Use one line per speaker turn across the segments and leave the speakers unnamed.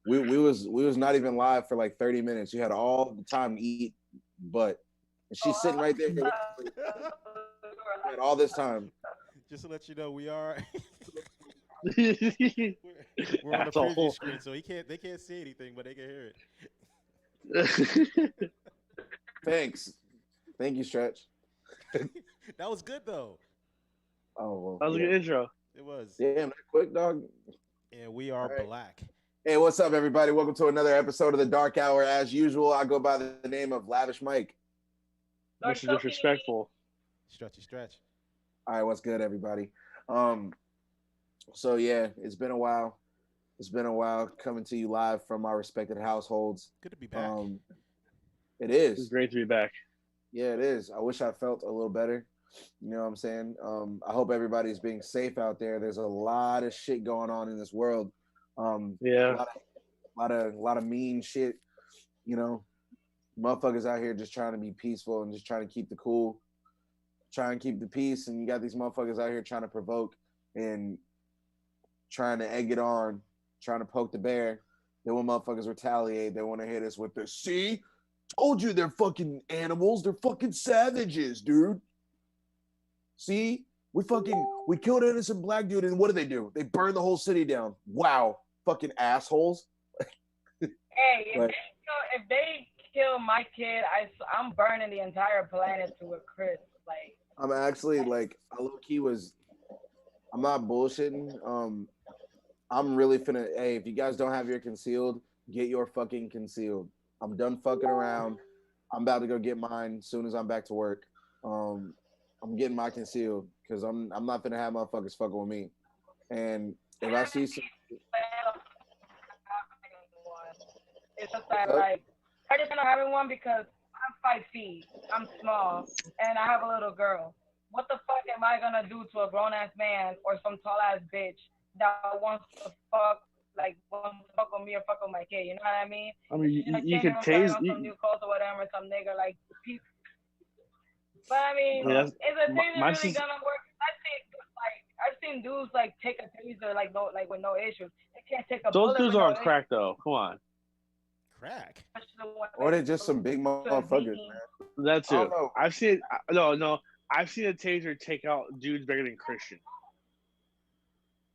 we was not even live for like 30 minutes. You had all the time to eat, but and she's sitting right there all this time.
Just to let you know, we are
Asshole.
we're on a preview screen, so they can't see anything, but they can hear
Thanks. Thank you, Stretch.
it. That was good though.
Oh well.
That was a
Yeah.
good intro.
It was.
Damn, that quick, dog.
And we are
All right.
black.
Hey, what's up, everybody? Welcome to another episode of the Dark Hour. As usual, I go by the name of Lavish Mike.
Mr. Disrespectful.
Stretchy stretch.
All right, what's good, everybody? So yeah, it's been a while. It's been a while coming to you live from our respected households.
Good to be back.
It
It's
is.
great to be back.
Yeah, it is. I wish I felt a little better. You know what I'm saying? I hope everybody's being safe out there. There's a lot of shit going on in this world.
Yeah.
A lot of mean shit. You know, motherfuckers out here just trying to be peaceful and just trying to keep the cool, trying to keep the peace. And you got these motherfuckers out here trying to provoke and trying to egg it on, trying to poke the bear. Then when motherfuckers retaliate, they want to hit us with the see. Told you they're fucking animals. They're fucking savages, dude. See, we killed an innocent black dude, and what do? They burned the whole city down. Wow, fucking assholes.
Hey, if they kill my kid, I'm burning the entire planet to a crisp. Like,
I'm actually like, I low key was. I'm not bullshitting. I'm really finna. Hey, if you guys don't have your concealed, get your fucking concealed. I'm done fucking around. I'm about to go get mine as soon as I'm back to work. I'm getting my concealed because I'm not gonna have motherfuckers fucking with me. And if I see some,
it's just that like I just end up having one because I'm 5 feet, I'm small, and I have a little girl. What the fuck am I gonna do to a grown ass man or some tall ass bitch that wants to fuck with me or fuck with my kid? You know what I mean?
I mean,
And I
you
can't
could
even put
tase.
on some new clothes or whatever, some nigga like. But I mean,
Yeah,
is a taser
my
really
sister.
gonna work? I've seen dudes like take a taser with no issues. They can't take a
Those
bullet
dudes
with
are
no
on crack though. Come on.
Crack.
or they're just some big motherfuckers, man.
That
I don't
too.
know.
I've seen. No. I've seen a taser take out dudes bigger than Christian.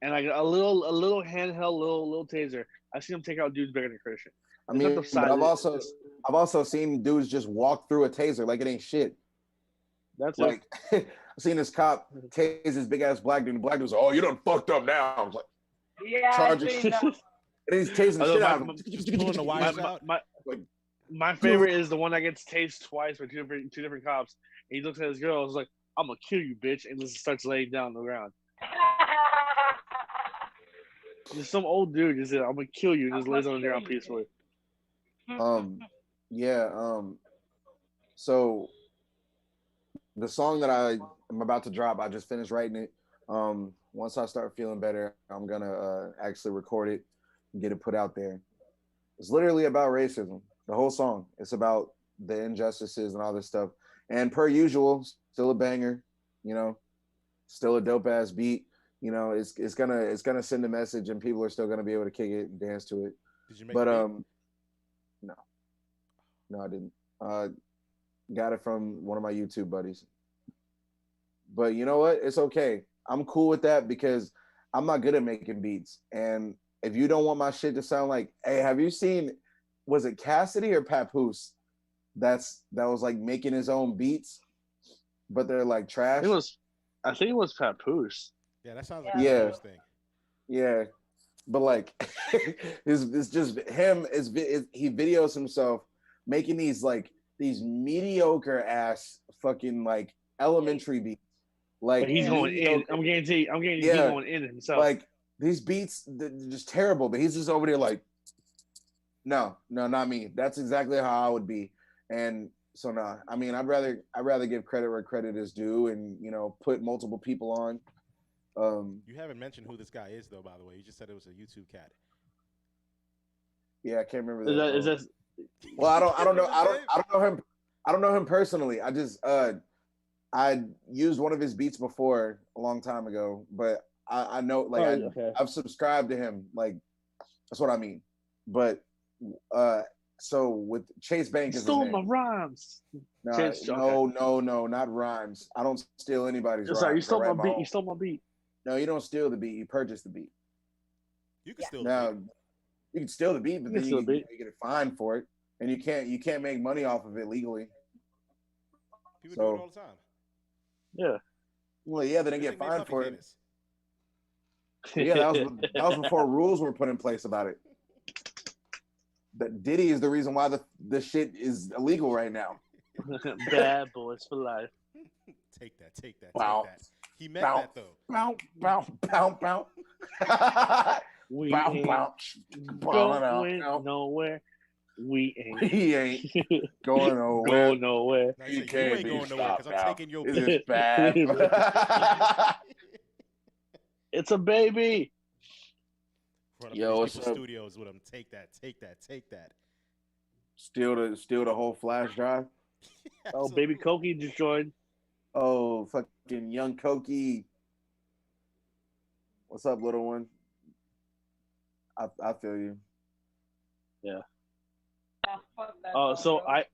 And like a little handheld, little taser. I've seen them take out dudes bigger than Christian.
I
It's not
mean,
the
but
size.
I've also seen dudes just walk through a taser like it ain't shit.
That's
Like I've seen this cop tase this big ass black dude. And the black dude's like, "Oh, you done fucked up now." I was like,
Yeah,
charging.
I've seen that.
And he's tasing the shit out of him.
Just pulling the wires out.
My favorite is the one that gets tased twice by two different cops. And he looks at his girl. He's like, "I'm gonna kill you, bitch," and just starts laying down on the ground. Just some old dude just said, "I'm gonna kill you," and just lays on the ground peacefully.
Yeah. So the song that I am about to drop, I just finished writing it. Once I start feeling better, I'm gonna actually record it and get it put out there. It's literally about racism. The whole song. It's about the injustices and all this stuff. And per usual, still a banger. You know, still a dope ass beat. You know, it's gonna send a message, and people are still gonna be able to kick it and dance to it.
Did you make
But
the beat?
no, I didn't. Got it from one of my YouTube buddies. But you know what? It's okay. I'm cool with that because I'm not good at making beats. And if you don't want my shit to sound like, hey, have you seen? Was it Cassidy or Papoose? That was like making his own beats, but they're like trash.
I think it was Papoose.
Yeah, that sounds like
Yeah.
a Papoose thing.
Yeah, but like, it's just him. He videos himself making these mediocre ass fucking like elementary beats. Like
But he's going in. I'm guaranteeing he's going in himself.
Like these beats, they're just terrible. But he's just over there like, no, not me. That's exactly how I would be. And so nah. I mean, I'd rather give credit where credit is due, and put multiple people on.
You haven't mentioned who this guy is, though. By the way, you just said it was a YouTube cat.
Yeah, I can't remember that.
Is that
Well, I don't know. I don't know him. I don't know him personally. I just I used one of his beats before a long time ago, but I know like
okay.
I've subscribed to him. Like that's what I mean. But so with Chase Bank is his
Stole my
name.
rhymes.
No, not rhymes. I don't steal anybody's rhymes.
Sorry, you stole
I write
my beat.
own.
You stole my beat.
No, you don't steal the beat. You purchase the beat.
You can steal
Now
the beat.
you can steal the beat, but
You
then
can
you
steal the beat.
get a fine for it, and you can't make money off of it legally.
People do it all the time.
Yeah.
Well, yeah, they didn't get fined for it. Yeah, that was before rules were put in place about it. That Diddy is the reason why the shit is illegal right now.
Bad boys for life.
Take that.
Wow.
He meant that though.
Bow.
We
Bow,
ain't
bow.
going nowhere. We ain't.
He ain't going nowhere.
Go nowhere.
Now, you ain't going nowhere because I'm taking your beat.
Is it bad?
It's a baby.
Yo, what's up?
Studios with him. Take that.
Steal the whole flash drive.
Oh, baby Cokie just joined.
Oh, fucking young Cokie. What's up, little one? I feel you.
Yeah.
Oh,
So I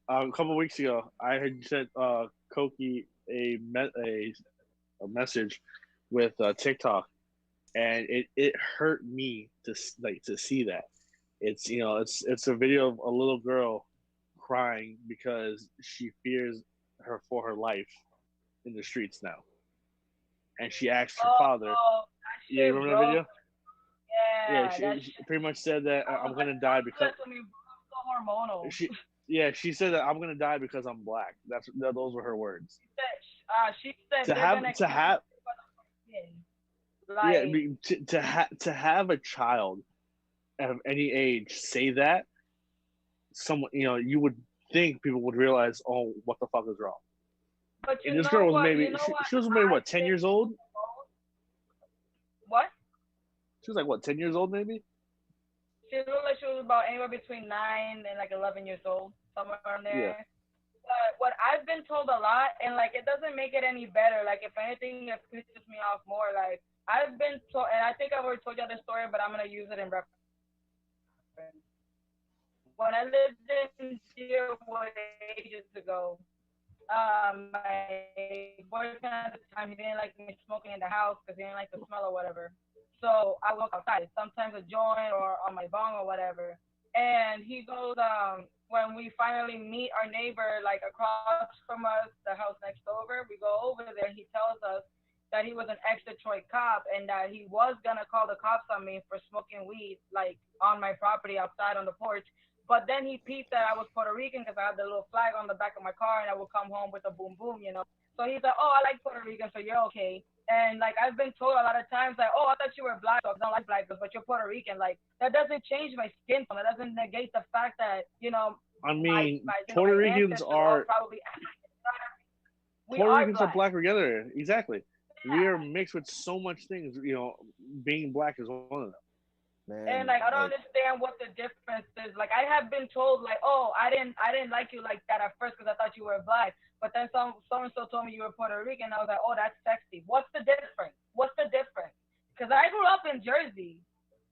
a couple weeks ago I had sent Cokie a message with TikTok, and it hurt me to see that. It's it's a video of a little girl crying because she fears for her life in the streets now, and she asked her father. Yeah, you remember that video?
Yeah,
she pretty much said that I'm gonna die because
hormonal.
She said that I'm gonna die because I'm black. Those were her words.
She said
to have a child of any age say that, someone you would think people would realize, oh, what the fuck is wrong.
But
and this girl was maybe she was maybe what, 10 years old?
What?
She was like what, 10 years old maybe?
She looked like she was about anywhere between 9 and like 11 years old, somewhere around there.
Yeah.
But what I've been told a lot, and like it doesn't make it any better. Like if anything, it pisses me off more. Like I've been told, and I think I've already told you this story, but I'm gonna use it in reference. When I lived in Deerwood ages ago, my boyfriend at the time, he didn't like me smoking in the house because he didn't like the smell or whatever. So I walk outside, sometimes a joint or on my bong or whatever. And he goes, when we finally meet our neighbor, like across from us, the house next over, we go over there. He tells us that he was an ex-Detroit cop and that he was gonna call the cops on me for smoking weed, like on my property outside on the porch. But then he peeped that I was Puerto Rican because I had the little flag on the back of my car, and I would come home with a boom boom, So he's like, oh, I like Puerto Rican, so you're okay. And like I've been told a lot of times, like, oh, I thought you were black, so I don't like black girls, but you're Puerto Rican. Like that doesn't change my skin tone. That doesn't negate the fact that
I mean, Puerto Ricans are probably Puerto Ricans are black together. Exactly. Yeah. We are mixed with so much things. Being black is one of them.
Man,
and like I don't understand what the difference is. Like I have been told, like, oh, I didn't like you like that at first because I thought you were black. But then so and so told me you were Puerto Rican. I was like, oh, that's sexy. What's the difference? Because I grew up in Jersey,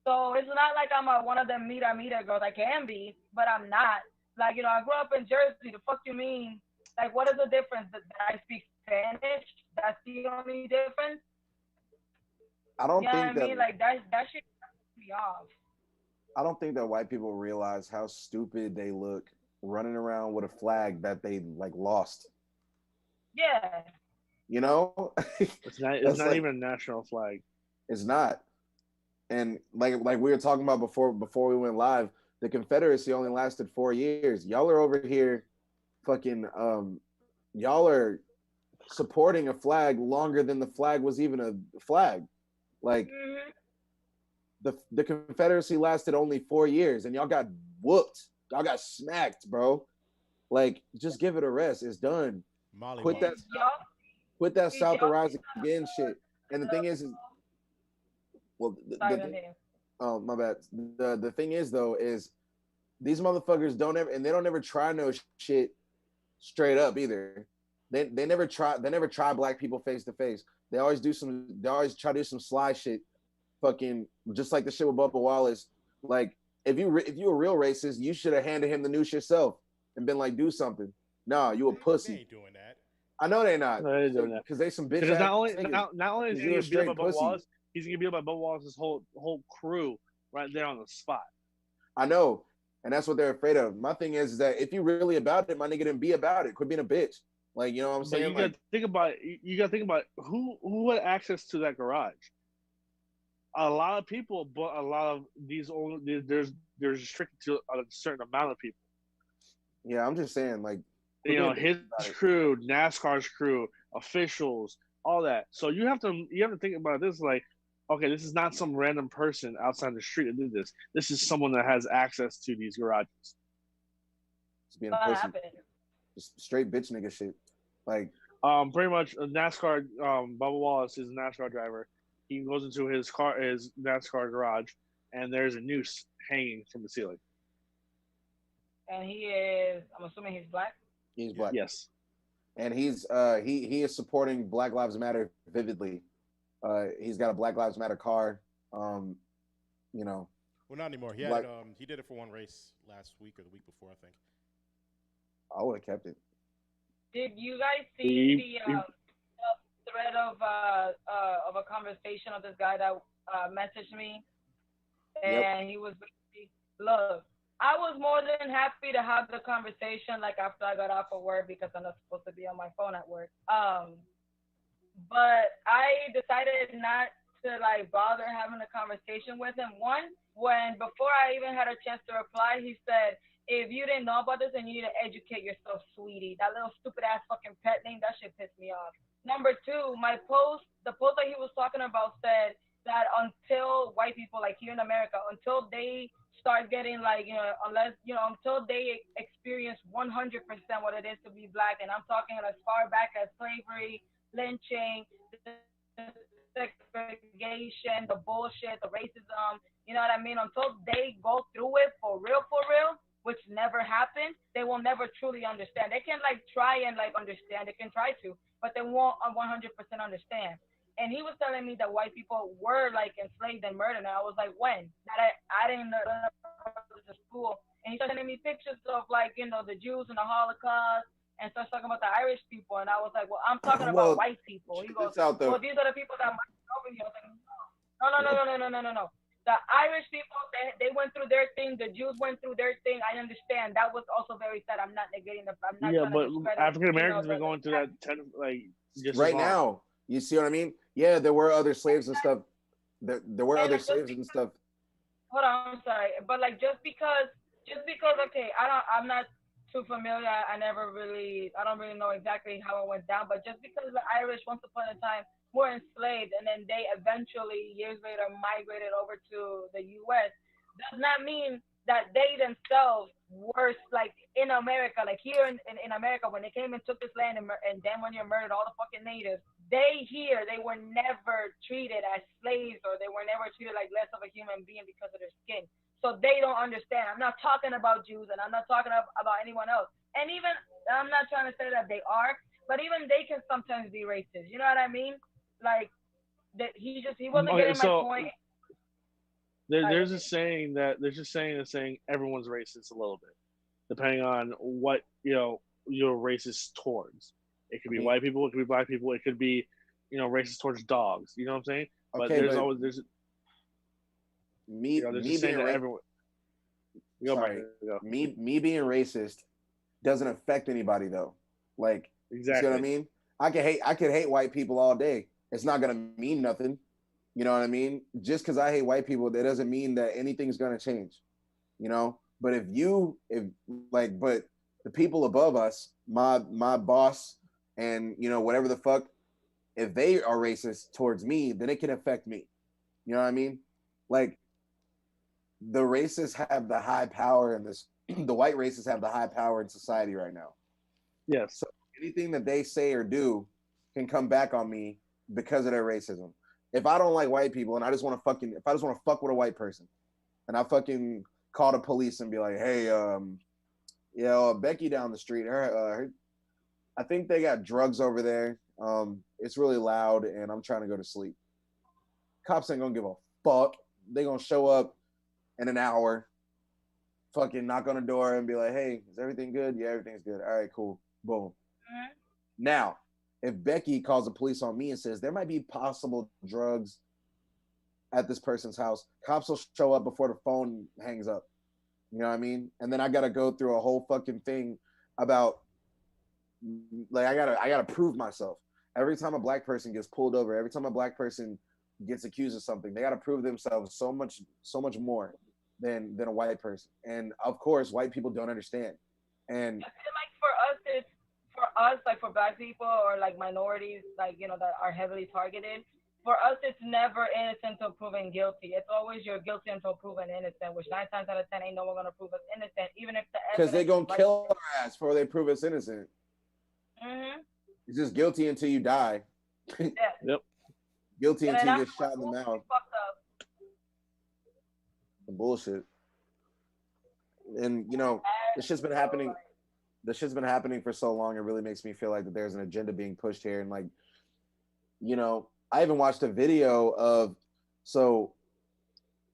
so it's not like I'm one of them mira girls. I can be, but I'm not. Like I grew up in Jersey. The fuck you mean? Like, what is the difference? That I speak Spanish? That's the only difference.
I don't think that.
I mean, like that shit me off.
I don't think that white people realize how stupid they look running around with a flag that they like lost.
Yeah.
It's not even a national flag.
It's not. And like we were talking about before we went live, the Confederacy only lasted 4 years. Y'all are over here fucking y'all are supporting a flag longer than the flag was even a flag. Like the Confederacy lasted only 4 years and y'all got whooped. Y'all got smacked, bro. Like, just give it a rest. It's done. Quit that South to Rise Again shit. And the thing is well, oh, my bad. The thing is though, is these motherfuckers don't ever try no shit straight up either. They never try black people face to face. They always try to do some sly shit. Fucking just like the shit with Bubba Wallace. Like if you a real racist, you should have handed him the noose yourself and been like, do something. Nah, you a
They
pussy.
ain't doing that.
I know they not.
No, they're doing that.
Because they some bitch
Because
ass
not only
niggas.
not only is he
You're a
gonna beat up
straight
by Bubba
pussy.
Wallace, he's gonna beat up by Bubba Wallace's whole crew right there on the spot.
I know. And that's what they're afraid of. My thing is that if you really about it, my nigga, then be about it. Quit being a bitch. Like, you know what I'm
But
saying?
you gotta think about who had access to that garage. A lot of people, but a lot of these only there's restricted to a certain amount of people.
Yeah, I'm just saying, like,
His crew, NASCAR's crew, officials, all that. So you have to think about this like, okay, this is not some random person outside the street that did this. This is someone that has access to these garages.
Just being a pussy. Just straight bitch nigga shit. Like,
pretty much NASCAR. Bubba Wallace is a NASCAR driver. He goes into his NASCAR garage, and there's a noose hanging from the ceiling.
And he is, I'm assuming he's black?
He's black.
Yes.
And he's he is supporting Black Lives Matter vividly. He's got a Black Lives Matter car. You know.
Well, not anymore. He had he did it for one race last week or the week before, I think.
I would have kept it.
Did you guys see the thread of a conversation of this guy that messaged me? And he was basically, look, I was more than happy to have the conversation like after I got off of work because I'm not supposed to be on my phone at work. But I decided not to like bother having a conversation with him. One, when before I even had a chance to reply, he said, if you didn't know about this, then you need to educate yourself, sweetie. That little stupid ass fucking pet name, that shit pissed me off. Number two, the post that he was talking about said that until white people, like here in America, until they start getting like, until they experience 100% what it is to be black, and I'm talking as far back as slavery, lynching, segregation, the bullshit, the racism, you know what I mean? Until they go through it for real, which never happened, they will never truly understand. They can like try and like understand. They can try to, but they won't 100% understand. And he was telling me that white people were like enslaved and murdered. And I was like, when? That I didn't know to school. And he started sending me pictures of like, the Jews and the Holocaust, and starts talking about the Irish people. And I was like, well, I'm talking about white people. He goes, well, these are the people that might be over here. I was like, no. The Irish people, they went through their thing. The Jews went through their thing. I understand. That was also very sad. I'm not negating
but African Americans have been going through that just
right now. You see what I mean? Yeah, there were other slaves and stuff. There were other slaves and stuff.
Hold on, I'm sorry, but like just because, okay, I'm not too familiar. I don't really know exactly how it went down. But just because the Irish once upon a time were enslaved, and then they eventually, years later, migrated over to the U.S., does not mean that they themselves were like in America, like here in America, when they came and took this land and then when you murdered all the fucking natives, they were never treated as slaves, or they were never treated like less of a human being because of their skin. So they don't understand. I'm not talking about Jews, and I'm not talking about anyone else. And even, I'm not trying to say that they are, but even they can sometimes be racist. You know what I mean? Like that he wasn't getting my point.
There's a saying that everyone's racist a little bit, depending on what you're racist towards. It could be white people, it could be black people, it could be racist towards dogs. You know what I'm saying? But there's always
me being racist doesn't affect anybody though. Like, exactly. You see what I mean? I could hate white people all day. It's not gonna mean nothing. You know what I mean? Just because I hate white people, that doesn't mean that anything's gonna change. But but the people above us, my boss, and whatever the fuck, if they are racist towards me, then it can affect me. You know what I mean? Like, the racists have the high power in this. The white racists have the high power in society right now.
Yes.
So anything that they say or do can come back on me because of their racism. If I don't like white people and I just want to fuck with a white person, and I fucking call the police and be like, hey, Becky down the street, her I think they got drugs over there. It's really loud and I'm trying to go to sleep. Cops ain't gonna give a fuck. They gonna show up in an hour fucking knock on the door and be like, "Hey, is everything good? Yeah, everything's good. All right, cool. Boom."
Mhm.
Now, if Becky calls the police on me and says there might be possible drugs at this person's house, cops will show up before the phone hangs up. You know what I mean? And then I gotta go through a whole fucking thing about like I gotta prove myself. Every time a black person gets pulled over, every time a black person gets accused of something, they gotta prove themselves so much more than a white person. And of course, white people don't understand. And
I feel like for us, it's for us, like for black people or like minorities, like that are heavily targeted. For us, it's never innocent until proven guilty. It's always you're guilty until proven innocent, which 9 times out of 10 ain't no one gonna prove us innocent, even if the
because they
evidence is
gonna
right
kill
there.
our ass before they prove us innocent.
Mhm.
It's just guilty until you die.
Yeah.
Yep.
Guilty
And then
until you get
afterwards,
shot in the
oops, we
mouth.
fucked up.
The bullshit. And this shit's been happening. This shit's been happening for so long. It really makes me feel like that there's an agenda being pushed here. And like, I even watched a video of so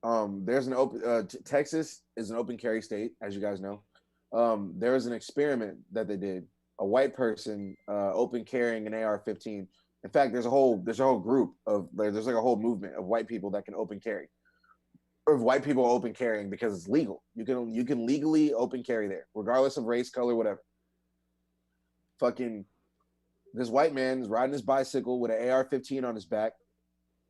there's an open Texas is an open carry state, as you guys know. There was an experiment that they did. A white person open carrying an AR-15. In fact, there's a whole group of there's like a whole movement of white people that can open carry, or white people open carrying because it's legal. You can legally open carry there, regardless of race, color, whatever. Fucking this white man is riding his bicycle with an AR-15 on his back,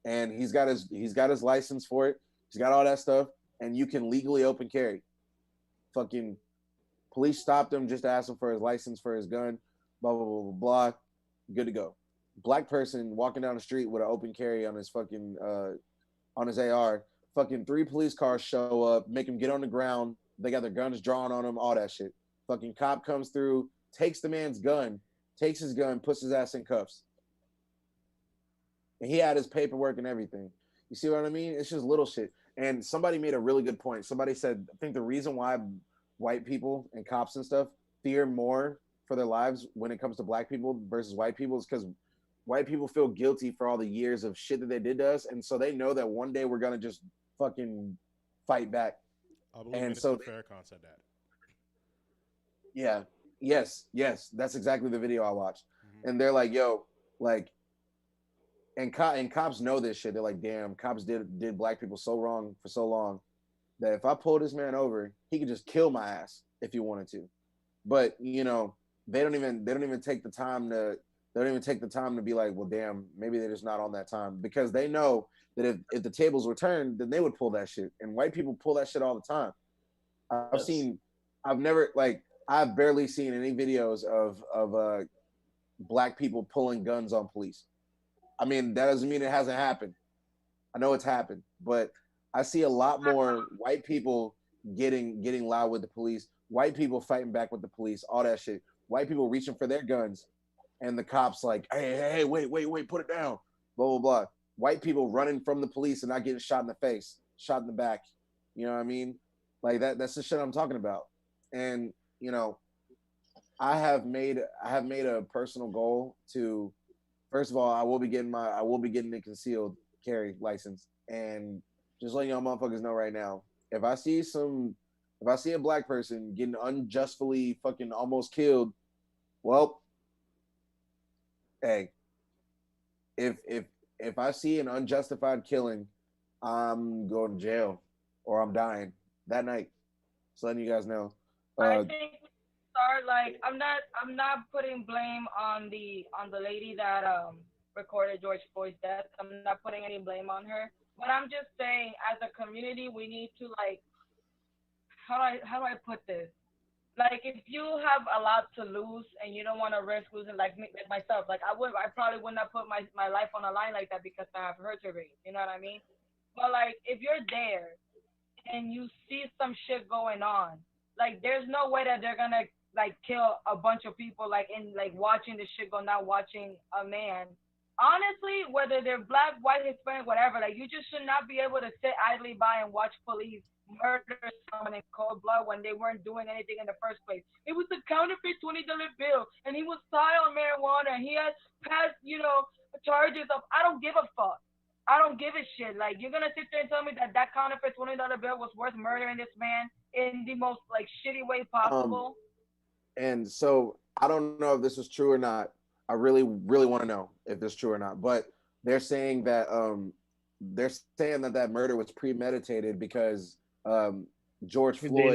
and he's got his license for it. He's got all that stuff, and you can legally open carry. Fucking police stopped him just to ask him for his license for his gun. Blah blah blah blah blah. Good to go. Black person walking down the street with an open carry on his fucking on his AR. Fucking three police cars show up, make him get on the ground. They got their guns drawn on him, all that shit. Fucking cop comes through, takes the man's gun, takes his gun, puts his ass in cuffs. And he had his paperwork and everything. You see what I mean? It's just little shit. And somebody made a really good point. Somebody said, I think the reason why white people and cops and stuff fear more for their lives when it comes to black people versus white people is because white people feel guilty for all the years of shit that they did to us. And so they know that one day we're going to just fucking fight back.
I believe
And
Minister
so,
Farrakhan said that.
yeah, yes. That's exactly the video I watched.
Mm-hmm.
And they're like, yo, like, and cops know this shit. They're like, damn, cops did black people so wrong for so long that if I pull this man over, he could just kill my ass if he wanted to. But they don't even take the time to be like, well, damn, maybe they're just not on that time, because they know that if the tables were turned, then they would pull that shit. And white people pull that shit all the time.
Yes.
I've barely seen any videos of black people pulling guns on police. I mean, that doesn't mean it hasn't happened. I know it's happened, but I see a lot more white people getting loud with the police, white people fighting back with the police, all that shit. White people reaching for their guns, and the cops like, hey, wait, put it down, blah blah blah. White people running from the police and not getting shot in the face, shot in the back. You know what I mean? Like that's the shit I'm talking about. And I have made a personal goal to, first of all, I will be getting a concealed carry license. And just letting y'all motherfuckers know right now, if I see a black person getting unjustly fucking almost killed, well, hey, if I see an unjustified killing, I'm going to jail or I'm dying that night. Just letting you guys know.
I think we start like I'm not putting blame on the lady that recorded George Floyd's death. I'm not putting any blame on her. But I'm just saying, as a community, we need to like, how do I put this? Like, if you have a lot to lose and you don't want to risk losing, like me, like myself, like I probably would not put my life on the line like that because I have hurt rate. You know what I mean? But like, if you're there and you see some shit going on, like there's no way that they're gonna like kill a bunch of people like in like watching the shit go, not watching a man. Honestly, whether they're black, white, Hispanic, whatever, like you just should not be able to sit idly by and watch police murder someone in cold blood when they weren't doing anything in the first place. It was a counterfeit $20 bill, and he was high on marijuana, and he had past, charges of. I don't give a fuck. I don't give a shit. Like, you're gonna sit there and tell me that that counterfeit $20 bill was worth murdering this man? in the most like shitty way
Um,
possible.
and so I don't know if this is true or not. I really, really want to know if this is true or not. But they're saying that they're saying that that murder was premeditated because George Floyd was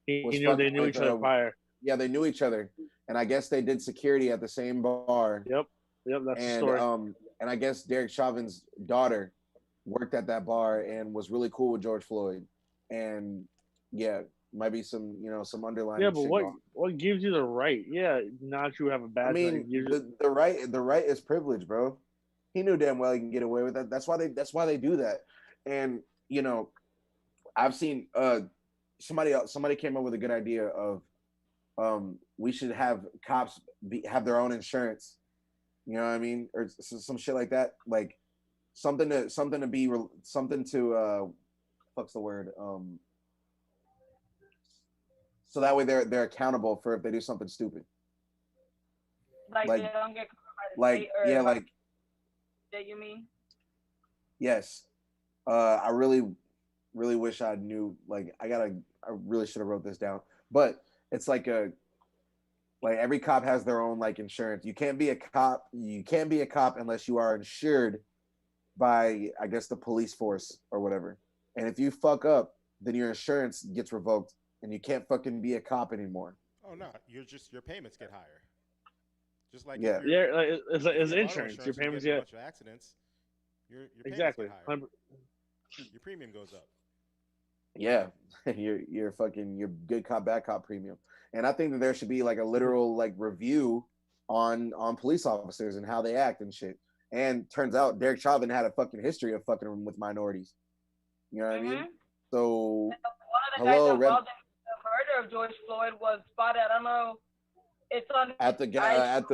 He knew
fucking
they knew
with
each other prior.
yeah, they knew each other, and I guess they did security at the same bar,
Yep, that's the story.
and I guess Derek Chauvin's daughter worked at that bar and was really cool with George Floyd, and yeah, might be some some
Yeah,
underlining
but
shit going.
what gives you the right? Yeah, not you have a
I
badge.
mean, the right is privilege, bro. He knew damn well he can get away with that. That's why they do that, and I've seen somebody came up with a good idea of we should have cops have their own insurance. You know what I mean, or some shit like that, like something to be something to fuck's the word so that way they're accountable for if they do something stupid.
Like
Like
they don't get caught by the
like
state or
yeah,
by
like
that you mean?
yes. I really wish I knew. Like I really should have wrote this down, but it's like every cop has their own like insurance. You can't be a cop. You can't be a cop unless you are insured by I guess the police force or whatever. And if you fuck up, then your insurance gets revoked and you can't fucking be a cop anymore.
Oh no, your payments get higher. Just like
Yeah.
Yeah, like,
if
it's
you have auto
insurance. Your
insurance and you get
payments,
in a
yeah,
bunch of accidents, your payments
exactly.
get higher. Your premium goes up.
Yeah. your good cop bad cop premium. And I think that there should be like a literal like review on police officers and how they act and shit. And turns out Derek Chauvin had a fucking history of fucking with minorities. You know what I mean? So
One of the guys
hello, Red
involved in the murder of George Floyd was spotted. I don't know. It's on
at the
I
at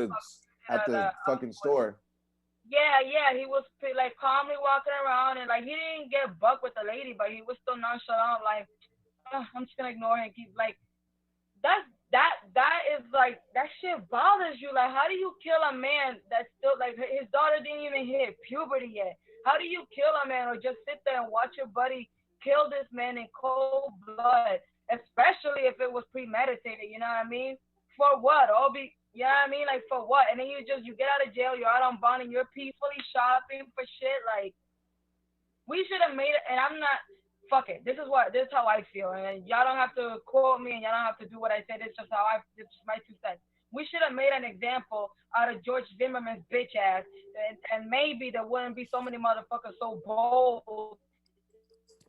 the fucking store.
yeah, he was like calmly walking around and like he didn't get bucked with the lady, but he was still nonchalant, like I'm just gonna ignore him. Keep like that is like that shit bothers you. Like, how do you kill a man that's still like his daughter didn't even hit puberty yet? How do you kill a man or just sit there and watch your buddy kill this man in cold blood, especially if it was premeditated? You know what I mean? For what? You know what I mean? Like for what? And then you get out of jail, you're out on bond, and you're peacefully shopping for shit. Like we should have made it. And I'm not. Fuck it. This is how I feel, and y'all don't have to quote me, and y'all don't have to do what I said. It's just It's just my 2 cents. We should have made an example out of George Zimmerman's bitch ass, and maybe there wouldn't be so many motherfuckers so bold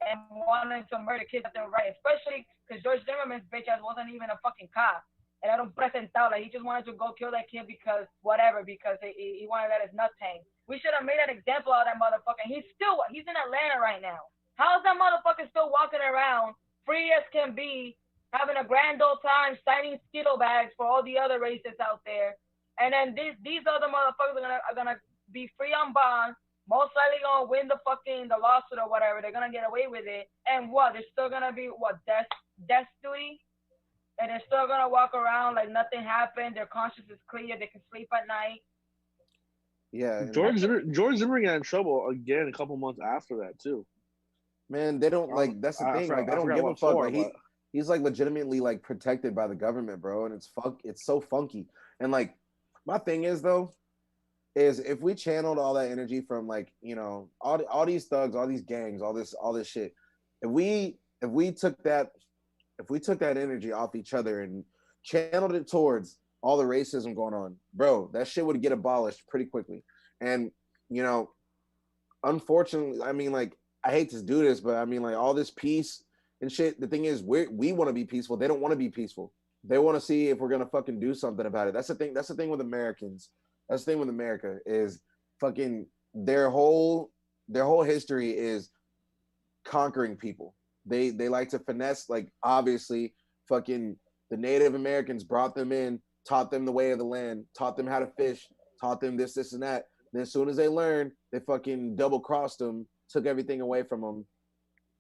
and wanting to murder kids at their right, especially because George Zimmerman's bitch ass wasn't even a fucking cop. And I don't present out like he just wanted to go kill that kid because whatever, because he wanted to let his nuts hang. We should have made an example out of that motherfucker. He's in Atlanta right now. How's that motherfucker still walking around free as can be, having a grand old time signing Skittle bags for all the other racists out there? And then these other motherfuckers are gonna be free on bond, most likely gonna win the lawsuit or whatever. They're gonna get away with it. And what? They're still gonna be death duty? And they're still gonna walk around like nothing happened. Their conscience is clear. They can sleep at night.
Yeah,
George Zimmer got in trouble again a couple months after that too.
man, they don't like. That's the thing. Like they don't give a fuck. Like he's like legitimately like protected by the government, bro. And it's so funky. And like my thing is though, is if we channeled all that energy from like all these thugs, all these gangs, all this shit, if we took that energy off each other and channeled it towards all the racism going on, bro, that shit would get abolished pretty quickly. And unfortunately, I mean, like, I hate to do this, but I mean, like, all this peace and shit. The thing is, we want to be peaceful. They don't want to be peaceful. They want to see if we're gonna fucking do something about it. That's the thing. That's the thing with Americans. That's the thing with America is fucking their whole history is conquering people. They like to finesse. Like, obviously, fucking the Native Americans brought them in, taught them the way of the land, taught them how to fish, taught them this, and that. Then as soon as they learned, they fucking double crossed them, took everything away from them.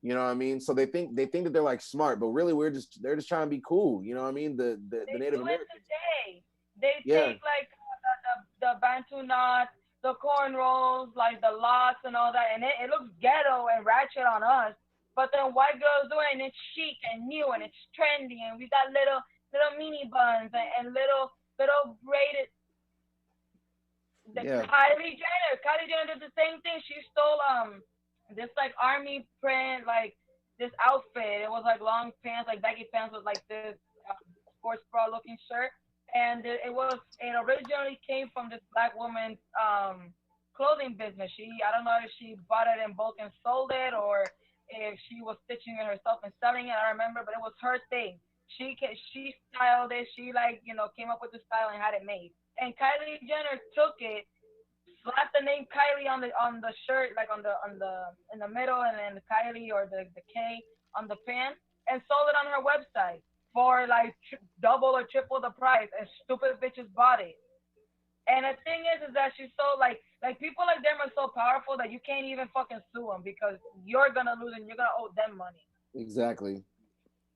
You know what I mean? So they think that they're like smart, but really they're just trying to be cool. You know what I mean? The Native Americans.
They take like the Bantu knots, the cornrows, like the locks and all that, and it looks ghetto and ratchet on us. But then white girls doing it, and it's chic and new and it's trendy, and we got little mini buns and little braided. The
Yeah.
Kylie Jenner did the same thing. She stole this like army print like this outfit. It was like long pants, like baggy pants with like this sports bra looking shirt, and it originally came from this black woman's clothing business. I don't know if she bought it in bulk and sold it, or if she was stitching it herself and selling it. I don't remember, but it was her thing. She styled it. She like came up with the style and had it made. And Kylie Jenner took it, slapped the name Kylie on the shirt, like on the in the middle, and then Kylie or the K on the pants, and sold it on her website for like double or triple the price. And stupid bitches bought it. And the thing is that she's so like people like them are so powerful that you can't even fucking sue them because you're gonna lose and you're gonna owe them money.
Exactly.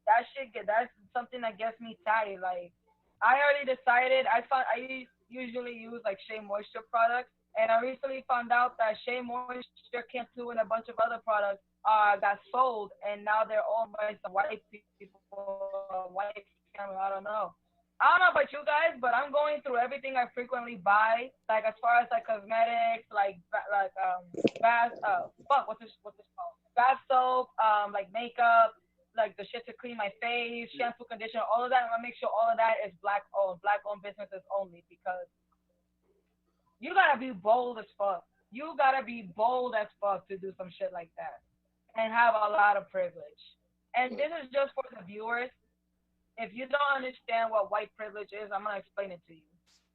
That's something that gets me tired. Like I already decided. I usually use like Shea Moisture products, and I recently found out that Shea Moisture came through and a bunch of other products got sold, and now they're owned by some white people, white family. I don't know. I don't know about you guys, but I'm going through everything I frequently buy, like as far as like cosmetics, like bath what's this called? Bath soap, like makeup, like the shit to clean my face, shampoo, conditioner, all of that. I'm gonna make sure all of that is black owned businesses only because you gotta be bold as fuck. You gotta be bold as fuck to do some shit like that and have a lot of privilege. And this is just for the viewers. If you don't understand what white privilege is, I'm gonna explain it to you.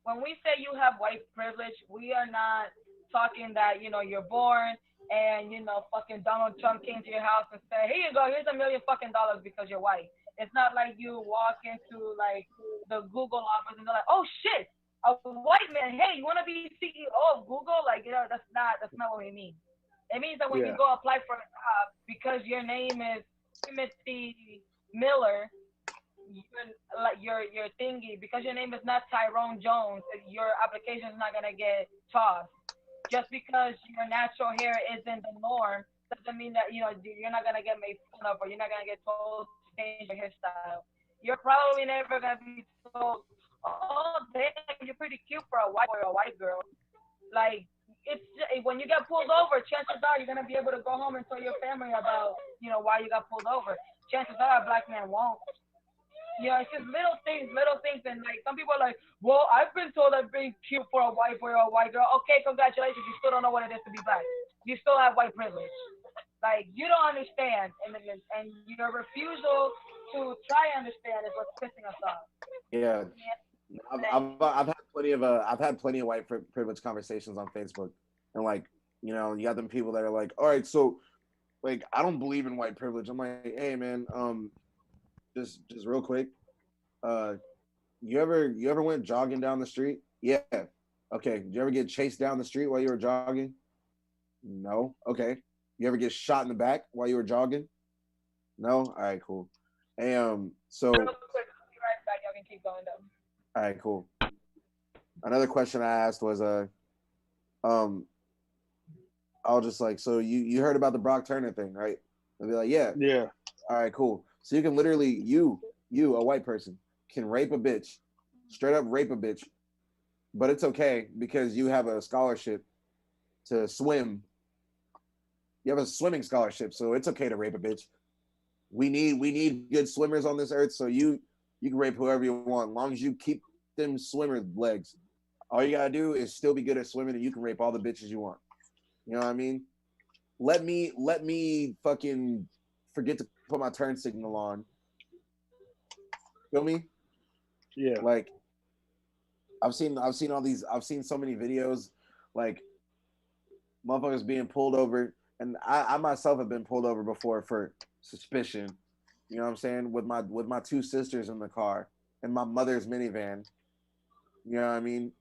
When we say you have white privilege, we are not talking that you're born and fucking Donald Trump came to your house and said, "Here you go, here's $1 million fucking dollars because you're white." It's not like you walk into like the Google office and they're like, "Oh shit, a white man. Hey, you want to be CEO of Google?" Like that's not what we mean. It means that when you
Yeah.
go apply for a job because your name is Timothy Miller, your thingy because your name is not Tyrone Jones, your application is not gonna get tossed. Just because your natural hair isn't the norm doesn't mean that you're not gonna get made fun of or you're not gonna get told to change your hairstyle. You're probably never gonna be told, "Oh damn, you're pretty cute for a white boy or a white girl." Like it's when you get pulled over, chances are you're gonna be able to go home and tell your family about why you got pulled over. Chances are a black man won't. It's just little things, and like some people are like, "Well, I've been told I'm being cute for a white boy or a white girl." Okay, congratulations, you still don't know what it is to be black. You still have white privilege. Like you don't understand, and your refusal to try and understand is what's pissing us off.
Yeah.
Yeah.
I've had plenty of white privilege conversations on Facebook, and like you got them people that are like, all right, so like I don't believe in white privilege. I'm like, hey man, just real quick, uh, you ever went jogging down the street? Yeah. Okay. Did you ever get chased down the street while you were jogging? No. Okay. You ever get shot in the back while you were jogging? No. All right. Cool. So
Real quick, I'll be right back. Y'all can keep going though.
all right. Cool. Another question I asked was um, I was just like, so you heard about the Brock Turner thing, right? They'll be like, yeah.
Yeah.
All right. Cool. So you can literally you a white person can rape a bitch, straight up rape a bitch, but it's okay because you have a scholarship to swim. You have a swimming scholarship, so it's okay to rape a bitch. We need good swimmers on this earth, so you can rape whoever you want, as long as you keep them swimmer legs. All you gotta do is still be good at swimming, and you can rape all the bitches you want. You know what I mean? Let me fucking forget to put my turn signal on. Feel me?
Yeah.
Like I've seen so many videos like motherfuckers being pulled over, and I myself have been pulled over before for suspicion. You know what I'm saying? With my two sisters in the car and my mother's minivan. You know what I mean?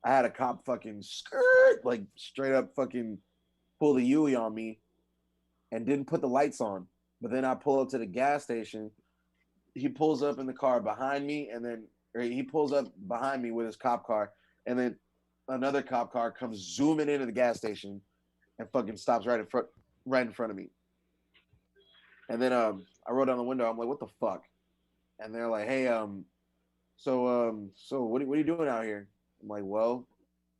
I had a cop fucking skirt, like straight up fucking pull the Yui on me and didn't put the lights on. But then I pull up to the gas station. He pulls up in the car behind me, and then he pulls up behind me with his cop car, and then another cop car comes zooming into the gas station and fucking stops right in front of me. And then I rolled down the window. I'm like, what the fuck? And they're like, hey, so what are you doing out here? I'm like, well,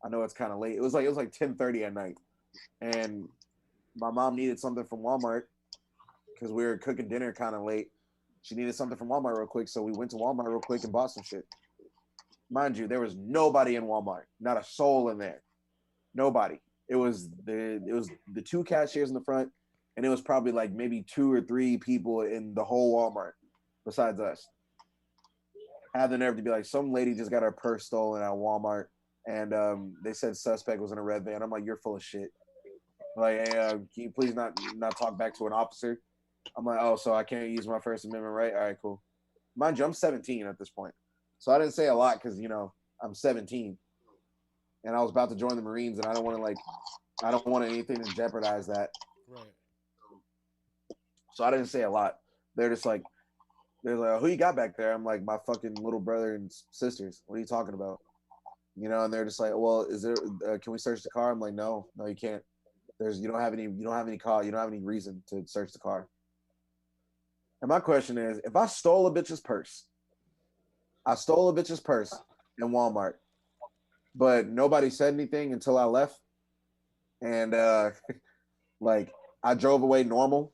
I know it's kind of late. It was like 10:30 at night, and my mom needed something from Walmart because we were cooking dinner kind of late. She needed something from Walmart real quick, so we went to Walmart real quick and bought some shit. Mind you, there was nobody in Walmart, not a soul in there, nobody. It was the two cashiers in the front, and it was probably like maybe 2 or 3 people in the whole Walmart besides us. Had the nerve to be like, some lady just got her purse stolen at Walmart, and they said suspect was in a red van. I'm like, you're full of shit. Like, hey, can you please not talk back to an officer? I'm like, oh, so I can't use my First Amendment right? All right, cool. Mind you, I'm 17 at this point, so I didn't say a lot because I'm 17, and I was about to join the Marines, and I don't want anything to jeopardize that.
Right.
So I didn't say a lot. They're just like, who you got back there? I'm like, my fucking little brother and sisters. What are you talking about? And they're just like, well, is there? Can we search the car? I'm like, no, you can't. You don't have any car. You don't have any reason to search the car. And my question is, if I stole a bitch's purse in Walmart, but nobody said anything until I left, and like I drove away normal,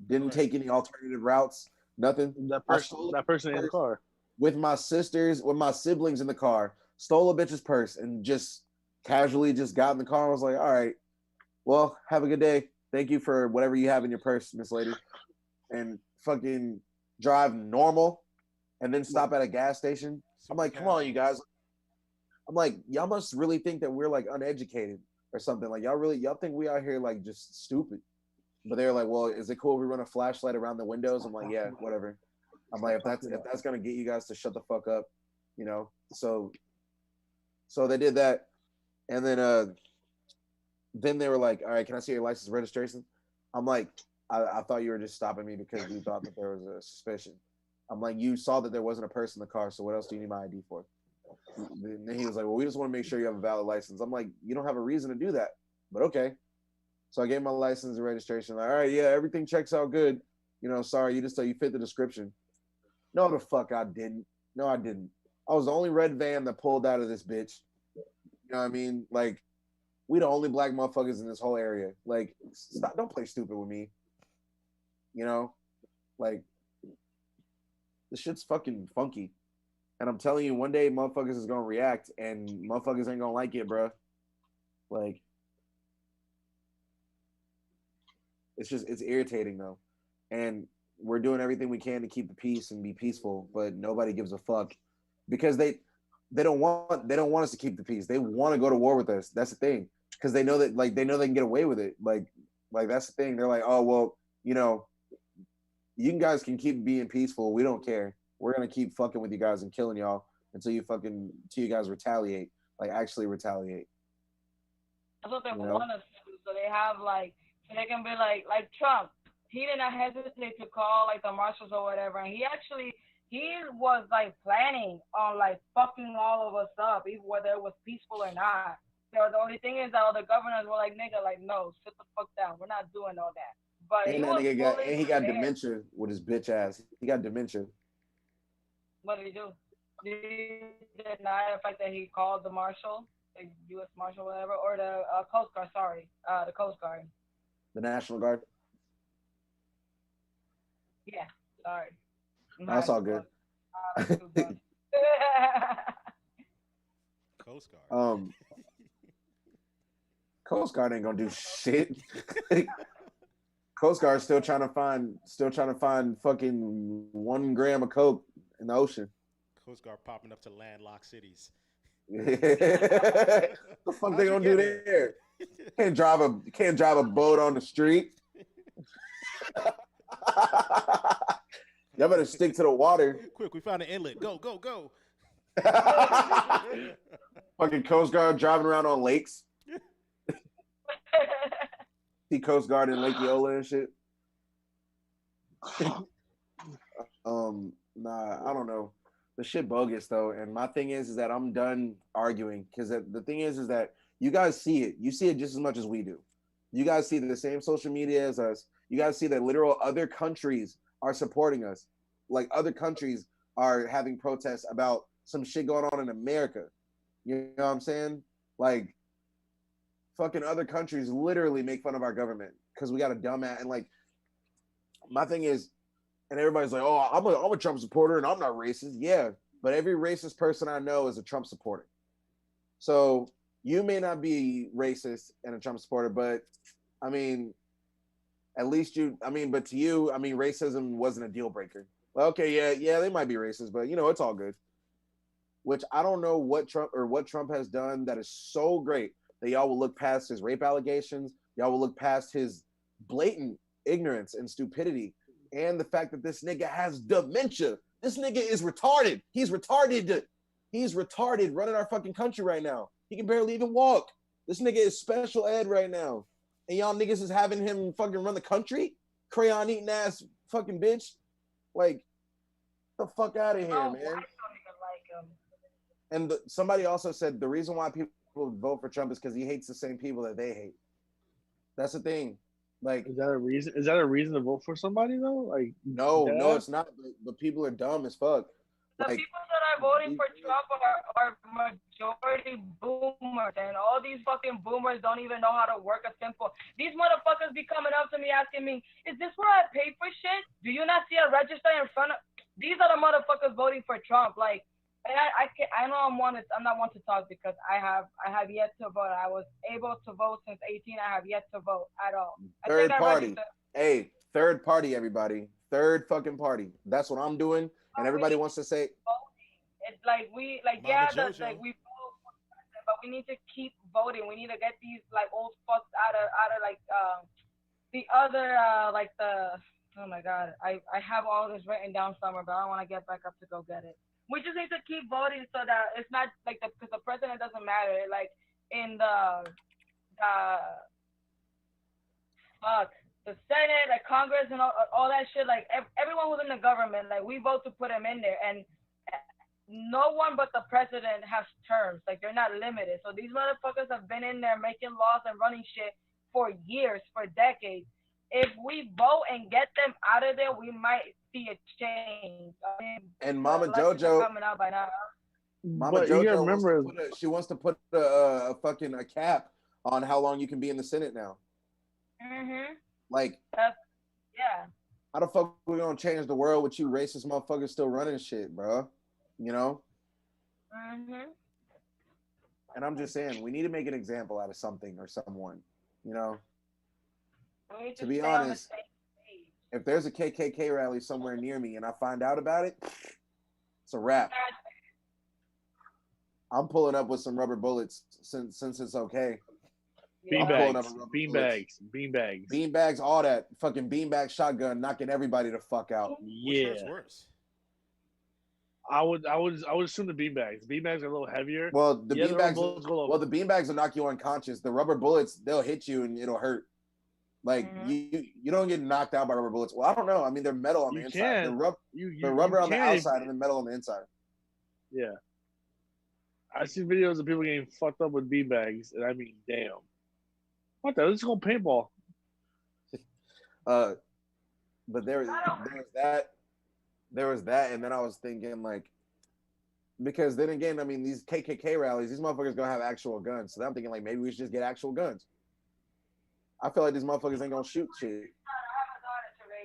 didn't take any alternative routes, nothing.
That person in the car
with my siblings in the car, stole a bitch's purse and just casually just got in the car. I was like, all right, well, have a good day. Thank you for whatever you have in your purse, Miss Lady. And fucking drive normal and then stop at a gas station. I'm like, come on, you guys. I'm like, y'all must really think that we're like uneducated or something. Like y'all think we out here like just stupid. But they're like, well, is it cool if we run a flashlight around the windows? I'm like, yeah, whatever. I'm like, if that's gonna get you guys to shut the fuck up, So they did that, and then they were like, all right, can I see your license registration? I'm like, I thought you were just stopping me because you thought that there was a suspicion. I'm like, you saw that there wasn't a person in the car, so what else do you need my ID for? And then he was like, well, we just want to make sure you have a valid license. I'm like, you don't have a reason to do that, but okay. So I gave my license and registration. Like, all right, yeah, everything checks out good. Sorry, you fit the description. No, the fuck I didn't. No, I didn't. I was the only red van that pulled out of this bitch. You know what I mean? Like, we the only black motherfuckers in this whole area. Like, stop, don't play stupid with me. Like, this shit's fucking funky. And I'm telling you, one day motherfuckers is gonna react and motherfuckers ain't gonna like it, bro. Like, it's irritating though. And we're doing everything we can to keep the peace and be peaceful, but nobody gives a fuck because they don't want us to keep the peace. They want to go to war with us. That's the thing. Because they know that they know they can get away with it. Like that's the thing. They're like, oh well, you guys can keep being peaceful. We don't care. We're gonna keep fucking with you guys and killing y'all until you guys retaliate. Like actually retaliate.
That's what they want us to do. So they have so they can be like Trump. He did not hesitate to call the marshals or whatever, and he was planning on fucking all of us up, even whether it was peaceful or not. So the only thing is that all the governors were like, nigga, no, sit the fuck down. We're not doing all that. But
he got dementia with his bitch ass. He got dementia.
What did he do? Did he deny the fact that he called the marshal, the U.S. Marshal, whatever, or the Coast Guard? Sorry, the Coast Guard.
The National Guard.
Yeah, sorry.
That's all good.
Coast Guard.
Coast Guard ain't gonna do shit. Coast Guard still trying to find fucking 1 gram of coke in the ocean.
Coast Guard popping up to landlocked cities.
The fuck they gonna do there? Can't drive a boat on the street. Y'all better stick to the water.
Quick, we found an inlet. Go.
Fucking Coast Guard driving around on lakes. See Coast Guard in Lake Eola and shit. Nah, I don't know. The shit bogus though, and my thing is that I'm done arguing because the thing is that you guys see it. You see it just as much as we do. You guys see the same social media as us. You got to see that literal other countries are supporting us. Like other countries are having protests about some shit going on in America. You know what I'm saying? Like fucking other countries literally make fun of our government because we got a dumbass. And like my thing is, and everybody's like, oh, I'm a Trump supporter and I'm not racist. Yeah, but every racist person I know is a Trump supporter. So you may not be racist and a Trump supporter, but I mean, at least but to you, I mean, racism wasn't a deal breaker. Well, okay, yeah, they might be racist, but you know, it's all good. Which I don't know what Trump has done that is so great that y'all will look past his rape allegations, y'all will look past his blatant ignorance and stupidity, and the fact that this nigga has dementia. This nigga is retarded. He's retarded. He's retarded running our fucking country right now. He can barely even walk. This nigga is special ed right now. And y'all niggas is having him fucking run the country? Crayon eating ass fucking bitch. Like, the fuck out of here, man.
I don't even like him.
And somebody also said the reason why people vote for Trump is because he hates the same people that they hate. That's the thing. Like,
is that a reason? Is that a reason to vote for somebody though? Like,
no, it's not. The people are dumb as fuck.
The
like,
people that are voting for Trump are majority boomers, and all these fucking boomers don't even know how to work a simple. These motherfuckers be coming up to me asking me, "Is this where I pay for shit? Do you not see a register in front of?" These are the motherfuckers voting for Trump. Like, and I know I'm not one to talk because I have yet to vote. I was able to vote since 18. I have yet to vote at all.
Third party. Hey, third party, everybody. Third fucking party. That's what I'm doing. And everybody wants to say
it's like we like
Mama
yeah,
Jojo.
that's like we vote, but we need to keep voting. We need to get these like old fucks out of like the other like the oh my god, I have all this written down somewhere, but I don't want to get back up to go get it. We just need to keep voting so that it's not like because the president doesn't matter. Like in the the Senate, like Congress, and all that shit. Like everyone who's in the government, like we vote to put him in there, and no one but the president has terms. Like they're not limited. So these motherfuckers have been in there making laws and running shit for years, for decades. If we vote and get them out of there, we might see a change. I mean,
and Mama Jojo
coming out by now.
Mama Jojo wants to put a fucking cap on how long you can be in the Senate now.
Mhm.
Like,
yeah.
How the fuck we gonna change the world with you racist motherfuckers still running shit, bro? You know?
Mhm.
And I'm just saying, we need to make an example out of something or someone, you know? To be honest, if there's a KKK rally somewhere near me and I find out about it, it's a wrap. I'm pulling up with some rubber bullets since it's okay. Beanbags, all that fucking beanbag shotgun, knocking everybody the fuck out.
Yeah.
Which hurts worse?
I would assume the beanbags. Beanbags are a little heavier.
Well, the beanbags will knock you unconscious. The rubber bullets, they'll hit you and it'll hurt. Like you don't get knocked out by rubber bullets. Well, I don't know. I mean, they're metal on the inside. They're rubber on the outside and then metal on the inside.
Yeah. I see videos of people getting fucked up with beanbags, and I mean, damn. What the? Let's go paintball.
But there was that, and then I was thinking like, because then again, I mean, these KKK rallies, these motherfuckers gonna have actual guns. So I'm thinking like maybe we should just get actual guns. I feel like these motherfuckers ain't gonna shoot shit.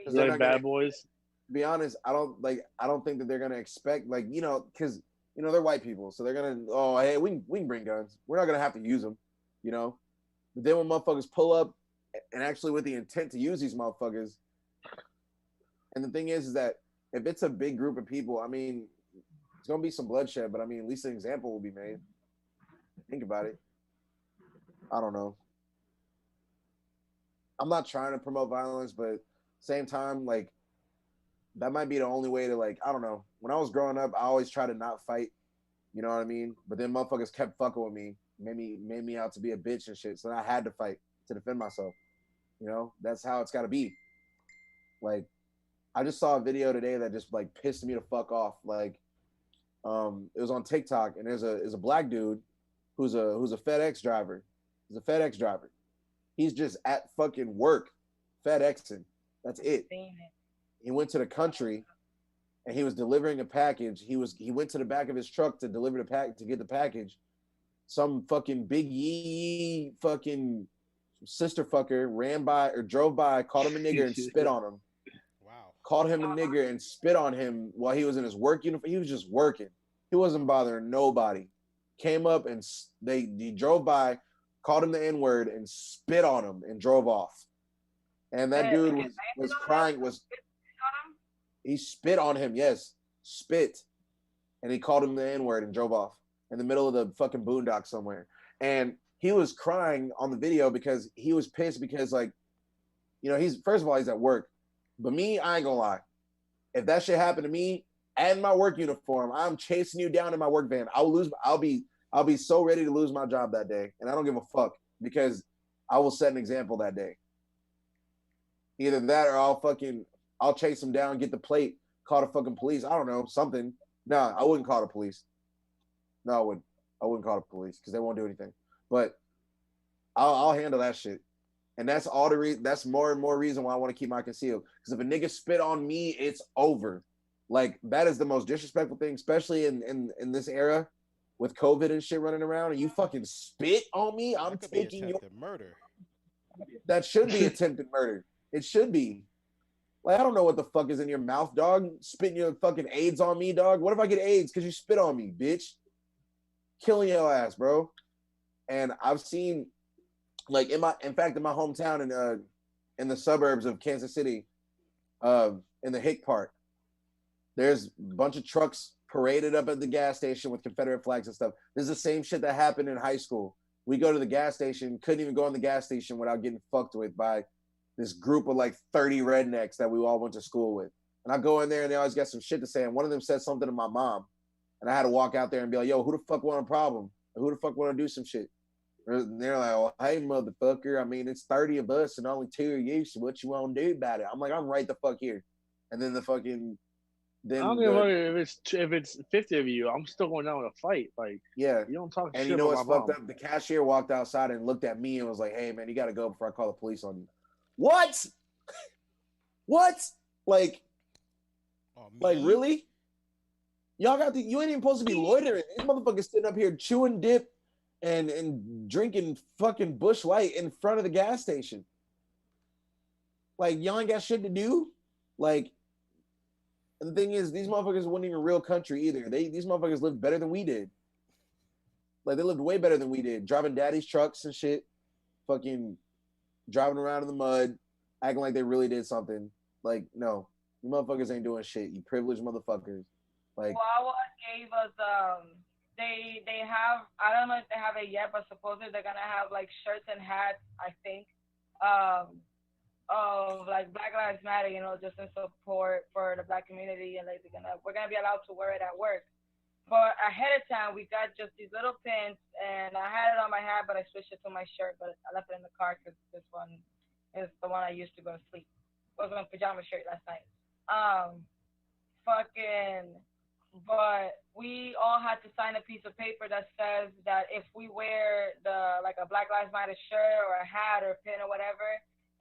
They're like bad boys.
To be honest, I don't think that they're gonna expect like because they're white people, so they're gonna hey we can bring guns. We're not gonna have to use them, But then when motherfuckers pull up and actually with the intent to use these motherfuckers, and the thing is that if it's a big group of people, I mean, it's gonna be some bloodshed, but I mean, at least an example will be made. Think about it. I don't know. I'm not trying to promote violence, but same time, like, that might be the only way to, like, I don't know. When I was growing up, I always tried to not fight. You know what I mean? But then motherfuckers kept fucking with me, made me out to be a bitch and shit. So I had to fight to defend myself. That's how it's got to be. Like, I just saw a video today that just like pissed me the fuck off. Like, it was on TikTok, and there's a black dude who's a FedEx driver. He's a FedEx driver. He's just at fucking work, FedExing. That's it.
Seen it.
He went to the country and he was delivering a package. He went to the back of his truck to deliver the pack to get the package. Some fucking big yee fucking sister fucker ran by or drove by, called him a nigger and spit on him.
Wow.
Called him a nigger and spit on him while he was in his work uniform. He was just working. He wasn't bothering nobody. Came up and he drove by, called him the N-word and spit on him and drove off. And that dude was crying. He spit on him, yes, spit, and he called him the N-word and drove off in the middle of the fucking boondocks somewhere. And he was crying on the video because he was pissed because, like, you know, he's first of all he's at work, but me, I ain't gonna lie, if that shit happened to me and my work uniform, I'm chasing you down in my work van. I'll be so ready to lose my job that day, and I don't give a fuck because I will set an example that day. Either that or I'll chase him down, get the plate, call the fucking police. I don't know, something. No, I wouldn't call the police. No, I wouldn't. I wouldn't call the police because they won't do anything. But I'll handle that shit. And that's all that's more and more reason why I want to keep my concealed. Because if a nigga spit on me, it's over. Like, that is the most disrespectful thing, especially in this era with COVID and shit running around. And you fucking spit on me, I'm taking your
murder.
That should be attempted murder. It should be. Like, I don't know what the fuck is in your mouth, dog. Spitting your fucking AIDS on me, dog. What if I get AIDS because you spit on me, bitch? Killing your ass, bro. And I've seen, like, in my hometown in the suburbs of Kansas City, in the Hick Park, there's a bunch of trucks paraded up at the gas station with Confederate flags and stuff. This is the same shit that happened in high school. We go to the gas station, couldn't even go in the gas station without getting fucked with by this group of like 30 rednecks that we all went to school with. And I go in there and they always got some shit to say. And one of them said something to my mom. And I had to walk out there and be like, yo, who the fuck want a problem? Who the fuck want to do some shit? And they're like, oh, hey, motherfucker. I mean, it's 30 of us and only 2 of you. So what you want to do about it? I'm like, I'm right the fuck here. And then
I don't give a fuck if it's 50 of you. I'm still going down with a fight. Like,
yeah,
you don't talk.
And
shit
you know what's
about
fucked up? The cashier walked outside and looked at me and was like, hey, man, you got to go before I call the police on you. What? What? Like really? Y'all you ain't even supposed to be loitering. These motherfuckers sitting up here chewing dip and drinking fucking Busch Light in front of the gas station. Like, y'all ain't got shit to do. Like, and the thing is, these motherfuckers weren't even real country either. These motherfuckers lived better than we did. Like, they lived way better than we did. Driving daddy's trucks and shit. Fucking driving around in the mud. Acting like they really did something. Like, no. You motherfuckers ain't doing shit. You privileged motherfuckers. Like,
Wallace gave us they have, I don't know if they have it yet, but supposedly they're gonna have like shirts and hats, I think, of like Black Lives Matter, you know, just in support for the Black community, and like we're gonna be allowed to wear it at work. But ahead of time, we got just these little pins, and I had it on my hat, but I switched it to my shirt, but I left it in the car because this one is the one I used to go to sleep. It was my pajama shirt last night. But we all had to sign a piece of paper that says that if we wear like a Black Lives Matter shirt or a hat or a pin or whatever,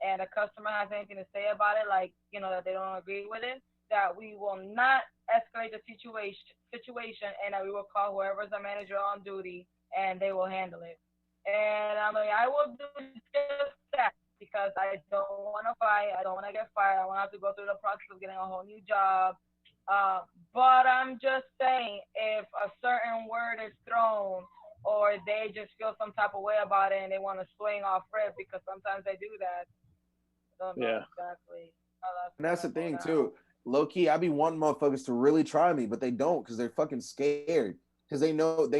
and a customer has anything to say about it, like, you know, that they don't agree with it, that we will not escalate the situation, and that we will call whoever's the manager on duty, and they will handle it. And I'm like, I will do just that because I don't want to fight. I don't want to get fired. I want to have to go through the process of getting a whole new job. But I'm just saying, if a certain word is thrown, or they just feel some type of way about it and they want to swing off rip, because sometimes they do that. Don't know exactly.
And that's the thing too. Low key, I be wanting motherfuckers to really try me, but they don't because they're fucking scared. Because they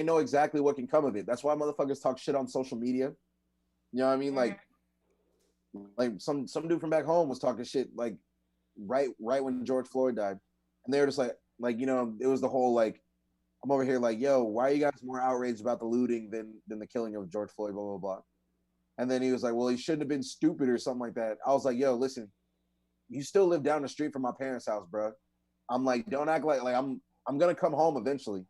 know exactly what can come of it. That's why motherfuckers talk shit on social media. You know what I mean?
Mm-hmm.
Like some dude from back home was talking shit like right when George Floyd died. And they were just like, you know, it was the whole like, I'm over here like, yo, why are you guys more outraged about the looting than the killing of George Floyd, blah, blah, blah. And then he was like, well, he shouldn't have been stupid or something like that. I was like, yo, listen, you still live down the street from my parents' house, bro. I'm like, don't act like I'm gonna come home eventually.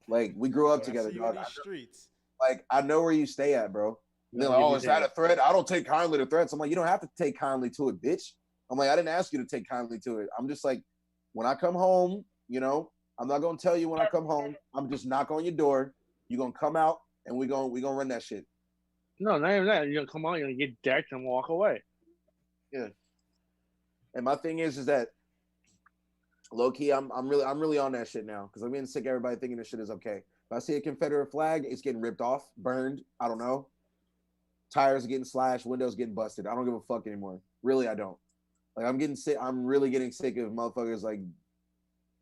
Like, we grew up together, dog.
Streets.
Like, I know where you stay at, bro. They're like, oh, is that a threat? I don't take kindly to threats. I'm like, you don't have to take kindly to it, bitch. I'm like, I didn't ask you to take kindly to it. I'm just like, when I come home, you know, I'm not gonna tell you when I come home. I'm just knock on your door. You're gonna come out and we gonna run that shit.
No, not even that. You're gonna come out, you're gonna get decked and walk away.
Yeah. And my thing is that low key, I'm really on that shit now because I'm getting sick of everybody thinking this shit is okay. If I see a Confederate flag, it's getting ripped off, burned. I don't know. Tires are getting slashed, windows getting busted. I don't give a fuck anymore. Really, I don't. Like I'm getting sick. I'm really getting sick of motherfuckers like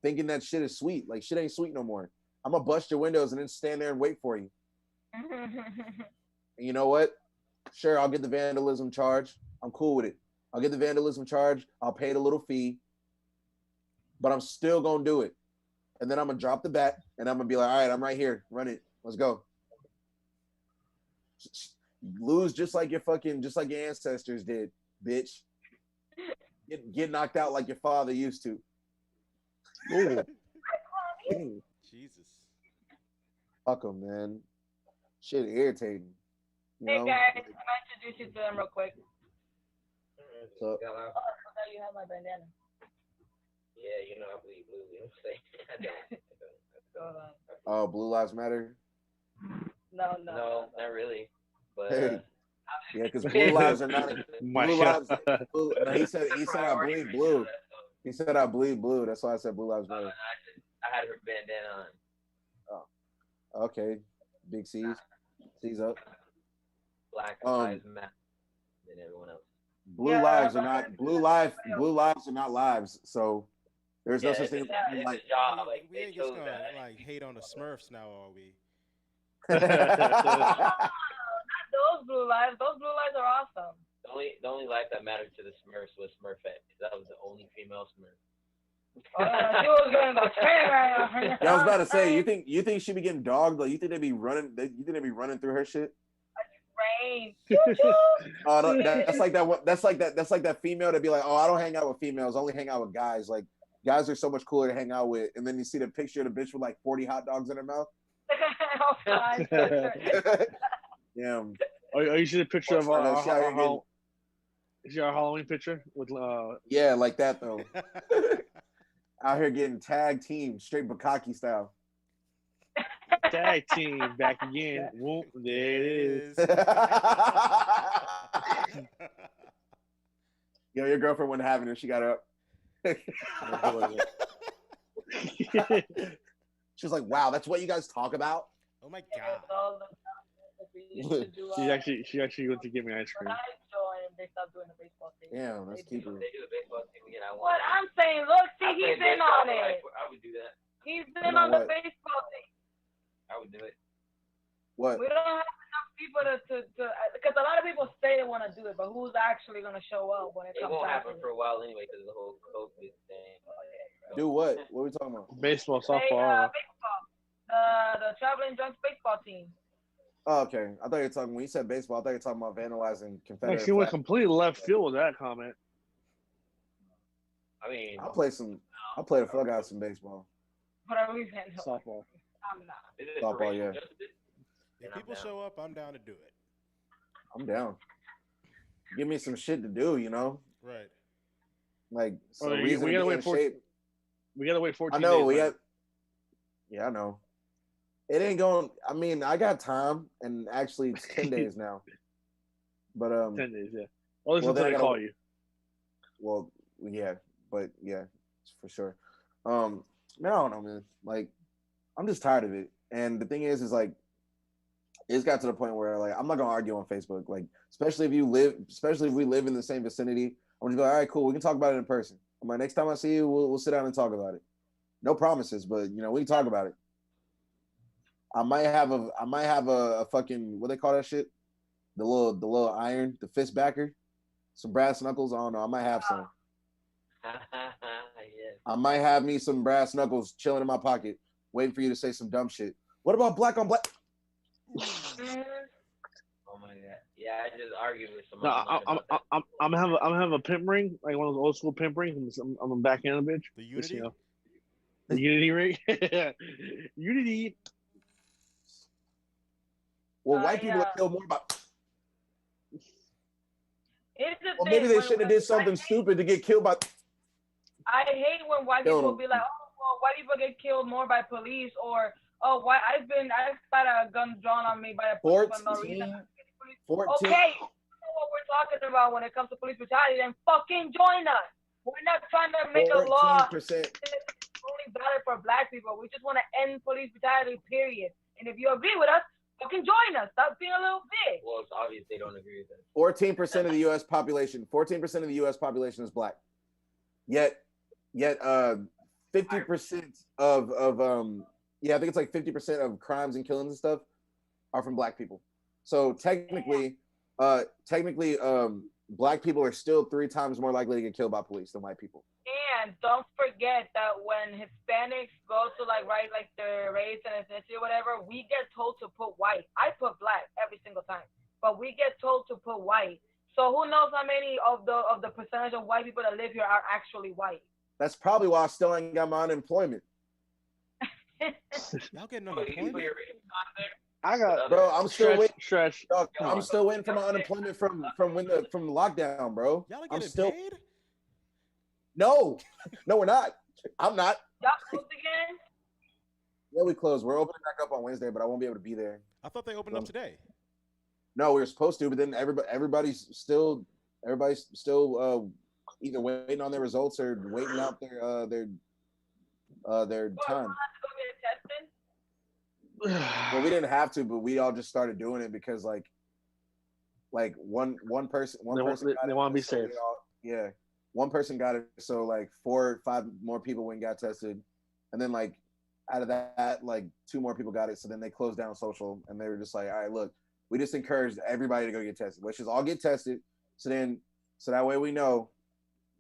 thinking that shit is sweet. Like shit ain't sweet no more. I'm gonna bust your windows and then stand there and wait for you. And you know what? Sure, I'll get the vandalism charge. I'm cool with it. I'll get the vandalism charge. I'll pay the little fee, but I'm still gonna do it. And then I'm gonna drop the bat and I'm gonna be like, all right, I'm right here. Run it. Let's go. Lose just like your ancestors did, bitch. Get knocked out like your father used to.
Jesus.
Fuck them, man. Shit irritating.
Hey guys, I'm gonna introduce you to them real quick.
So,
You have my bandana.
Yeah, you know I bleed blue. You know what I'm saying?
Hold on.
oh, Blue Lives Matter.
No.
No, not really. But
Hey. Yeah, because blue lives are not. Blue lives. Blue, no, he said I bleed blue. He said I bleed blue. That's why I said Blue Lives Matter.
I had her bandana on.
Oh, okay. Big C's. C's up.
Black lives matter than everyone else.
Blue lives are not lives. So there's no such thing as like.
Job.
Like, we ain't just gonna like hate on the Smurfs now, are we?
Those blue lives are awesome.
The only life that mattered to the Smurfs was Smurfette, because that was the only female Smurf.
She was going to go train right now.
Yeah, I was about to say, you think she be getting dogged? Like you think they be running through her shit?
Rain.
Oh, that's like that female to be like, oh, I don't hang out with females, I only hang out with guys. Like guys are so much cooler to hang out with. And then you see the picture of the bitch with like 40 hot dogs in her mouth.
Oh, God.
Yeah.
Oh, you see the picture of our Halloween picture with
yeah, like that though. Out here getting tag team straight Cokie style.
tag team back again. Whoop, there it is.
Yo, your girlfriend wasn't having it. She got up. She was like, "Wow, that's what you guys talk about."
Oh my god.
She actually went to get me ice cream.
They stopped doing the baseball thing.
Yeah, let's keep it.
They do the baseball team again.
What I'm saying, look, see, he's in on it.
I would do that.
He's in on the baseball thing.
I would do it.
What?
We don't have enough people to because a lot of people say they want to do it, but who's actually going to show up when it comes? It won't
happen for a while anyway because of the whole COVID thing.
Do what? What are we talking about?
Baseball, softball.
Baseball. The Traveling Drunks baseball team.
Oh, okay. I thought you were talking, when you said baseball, I thought you were talking about vandalizing Confederate.
She went completely left field with that comment.
I mean,
I'll play the fuck out of some baseball.
What are we saying?
Softball.
I'm not.
Softball, yeah.
If people show up, I'm down to do it.
I'm down. Give me some shit to do, you know?
Right.
Like,
we gotta wait 14
I know,
days.
Yeah, I know. It ain't going. I mean, I got time, and actually, it's 10 days now. But
10 days, yeah. Well, listen until they call you.
Well, yeah, but yeah, for sure. Man, I don't know, man. Like, I'm just tired of it. And the thing is like, it's got to the point where like I'm not gonna argue on Facebook. Like, especially if we live in the same vicinity, I'm gonna be like, all right, cool, we can talk about it in person. I'm like, next time I see you, we'll sit down and talk about it. No promises, but you know, we can talk about it. I might have a fucking, what they call that shit? The little iron, the fist backer, some brass knuckles. I don't know. I might have some.
Yes.
I might have me some brass knuckles chilling in my pocket, waiting for you to say some dumb shit. What about black on black?
Oh my god! Yeah, I just argued with someone.
No, I'm gonna have a pimp ring, like one of those old school pimp rings. I'm gonna back in a bitch.
The Unity.
The Unity ring. Unity.
Well, white people kill more about.
Here's the
Well,
thing,
maybe they shouldn't have did something stupid to get killed by.
I hate when white people be like, oh, well, white people get killed more by police, or oh, why I've got a gun drawn on me by a police for no reason.
14.
Okay, you know what we're talking about when it comes to police brutality, then fucking join us. We're not trying to make a law
14%.
only valid for black people. We just want to end police brutality, period. And if you agree with us, fucking join us. Stop being a little bitch.
Well, it's obvious they don't agree with it.
14% of the U.S. population. 14% of the U.S. population is black. Yet 50% of I think it's like 50% of crimes and killings and stuff are from black people. So technically, black people are still 3 times more likely to get killed by police than white people.
And don't forget that when Hispanics go to like their race and ethnicity or whatever, we get told to put white. I put black every single time, but we get told to put white. So who knows how many of the percentage of white people that live here are actually white?
That's probably why I still ain't got my unemployment.
Y'all getting unemployment?
I got,
bro. I'm still waiting.
Stretch.
Dog, I'm still waiting for my unemployment from the lockdown, bro.
Y'all
I'm
getting
still
paid?
No, we're not. I'm not.
Y'all closed again?
Yeah, we closed. We're opening back up on Wednesday, but I won't be able to be there.
I thought they opened up today.
No, we were supposed to, but then everybody's still either waiting on their results or waiting out their time. Well, we didn't have to, but we all just started doing it because like one person
they want to be safe.
Yeah, one person got it, so like 4 or 5 more people went and got tested, and then like out of that like 2 more people got it. So then they closed down social, and they were just like, all right, look, we just encouraged everybody to go get tested. Let's just all get tested, so that way we know,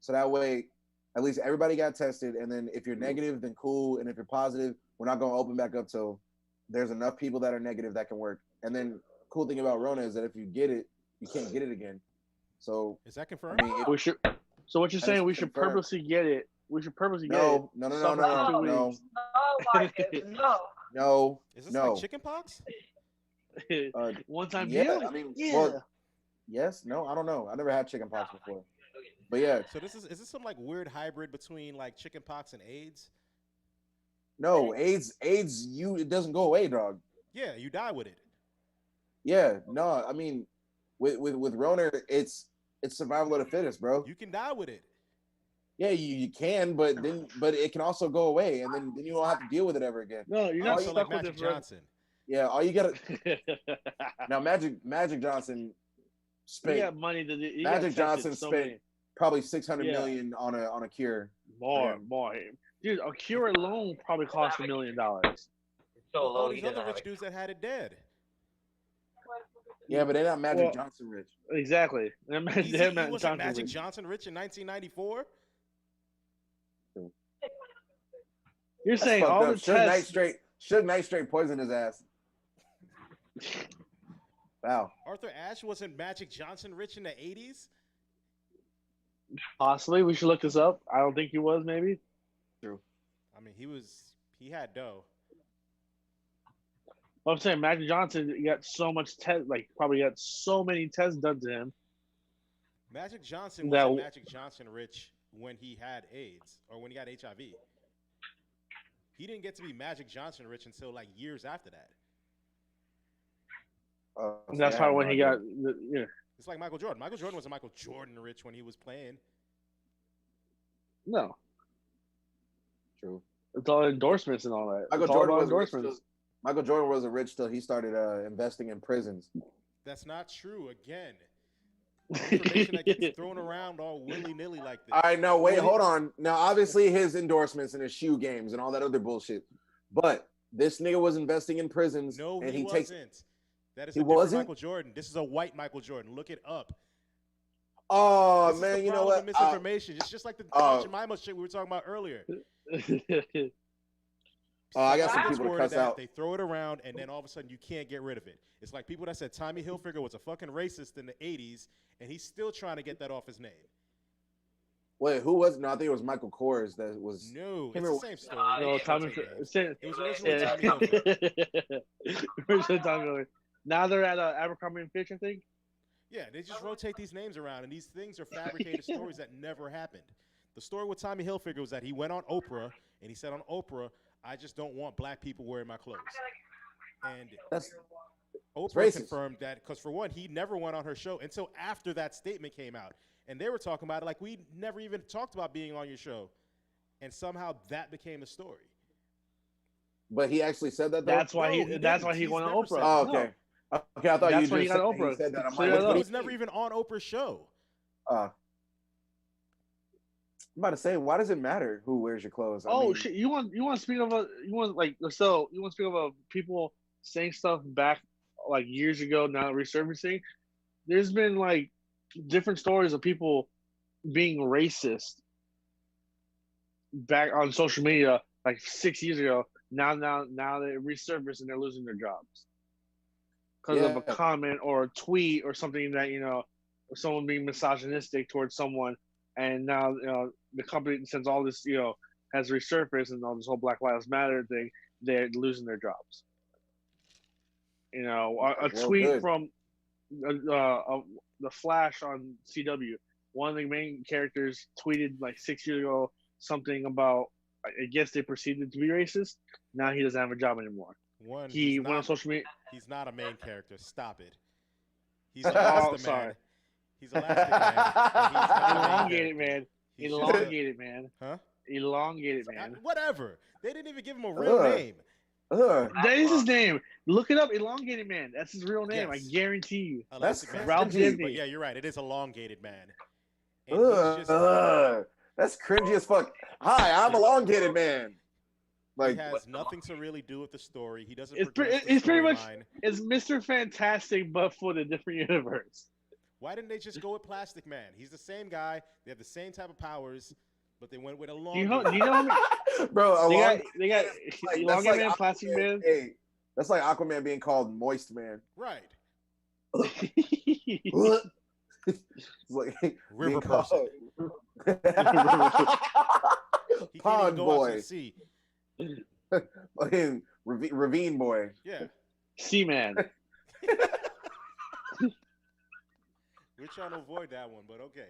so that way at least everybody got tested, and then if you're negative, then cool, and if you're positive, we're not going to open back up till there's enough people that are negative that can work. And then cool thing about Rona is that if you get it, you can't get it again. So
is that confirmed?
I mean, we should. So what you're saying? We should purposely get it. We should purposely get it.
No.
No.
Is this like chicken pox?
One time
deal?
Yeah.
I mean, well, yes. No, I don't know. I never had chicken pox before. But yeah.
So is this some like weird hybrid between like chicken pox and AIDS?
No, AIDS, it doesn't go away, dog.
Yeah, you die with it.
Yeah, no, I mean, with Rona, it's survival of the fittest, bro.
You can die with it.
Yeah, you can, but it can also go away, and then you don't have to deal with it ever again.
No, you're not stuck
like
with
Magic
it.
Johnson.
Yeah, all you gotta now Magic Johnson spent.
He got money to do.
Magic Johnson spent probably $600 million on a cure.
More. Dude, a cure alone probably cost $1 million.
It's so low.
All these other rich dudes that had it dead.
Yeah, but they're not Magic Johnson rich.
Exactly.
Wasn't Magic Johnson rich in 1994?
You're saying all the tests...
Suge Knight straight poisoned his ass. Wow.
Arthur Ashe wasn't Magic Johnson rich in the 80s?
Possibly. We should look this up. I don't think he was, maybe.
True.
I mean, he had dough.
Well, I'm saying Magic Johnson got so much probably got so many tests done to him.
Magic Johnson wasn't Magic Johnson rich when he had AIDS or when he got HIV. He didn't get to be Magic Johnson rich until like years after that.
That's probably when he got. Yeah.
It's like Michael Jordan. Michael Jordan wasn't Michael Jordan rich when he was playing.
No.
True.
It's all endorsements and all that.
Michael Jordan wasn't rich till he started investing in prisons.
That's not true. Again, information that gets thrown around all willy-nilly like this.
All right, no, wait, hold on. Now, obviously, his endorsements and his shoe games and all that other bullshit. But this nigga was investing in prisons.
No,
and
he wasn't. That is
he
a different
wasn't?
Michael Jordan. This is a white Michael Jordan. Look it up.
Oh,
this
man,
is the
you know what?
Misinformation. It's just like the Jemima shit we were talking about earlier.
I got some people to cuss out.
They throw it around, and then all of a sudden you can't get rid of it. It's like people that said Tommy Hilfiger was a fucking racist in the 80s, and he's still trying to get that off his name.
Wait, who was? No, I think it was Michael Kors that was.
No, it's the same story.
No, Tommy.
It was originally Tommy Hilfiger.
Originally Tommy Hilfiger. Now they're at Abercrombie and Fitch, I think.
Yeah, they just rotate these names around, and these things are fabricated stories that never happened. The story with Tommy Hilfiger was that he went on Oprah, and he said on Oprah, I just don't want black people wearing my clothes. And
That's
Oprah
racist.
confirmed that because, for one, he never went on her show until after that statement came out. And they were talking about it like we never even talked about being on your show. And somehow that became the story.
But he actually said that, though?
That's why
No,
he.
he
That's why
didn't.
he
He's
went on
never
Oprah.
said
Oh,
No.
okay. Okay, I thought
That's
you
why he
just
got
said,
Oprah.
he said that. I'm
So
like,
yeah,
what
He
did
was never even on Oprah's show.
I'm about to say, why does it matter who wears your clothes? I mean,
shit! You want to speak of you want to speak of people saying stuff back like years ago now resurfacing? There's been like different stories of people being racist back on social media like 6 years ago. Now they resurface and they're losing their jobs because of a comment or a tweet or something that someone being misogynistic towards someone, and now the company, since all this has resurfaced and all this whole Black Lives Matter thing, they're losing their jobs. A tweet from the Flash on CW. One of the main characters tweeted like 6 years ago something about, I guess they proceeded to be racist. Now he doesn't have a job anymore. He went on social media.
He's not a main character. Stop it. He's Elastic Man. He's Elastic Man.
Elongated Man. Elongated Man.
Huh?
Elongated Man.
Whatever. They didn't even give him a real name.
That is his name. Look it up. Elongated Man. That's his real name. Yes. I guarantee you.
That's
Ralph Dibny.
But yeah, you're right. It is Elongated Man.
That's cringy as fuck. Hi, I'm Elongated Man.
Like, he has nothing to really do with the story. He doesn't.
It's pretty much it's Mr. Fantastic, but for the different universe.
Why didn't they just go with Plastic Man? He's the same guy. They have the same type of powers, but they went with a long.
Do you know how many?
Bro,
they got Elongated Man, Plastic Man.
Hey, that's like Aquaman being called Moist Man.
Right.
Like
River person.
Pond boy. Fucking ravine boy.
Yeah.
Seaman.
We're trying to avoid that one, but okay.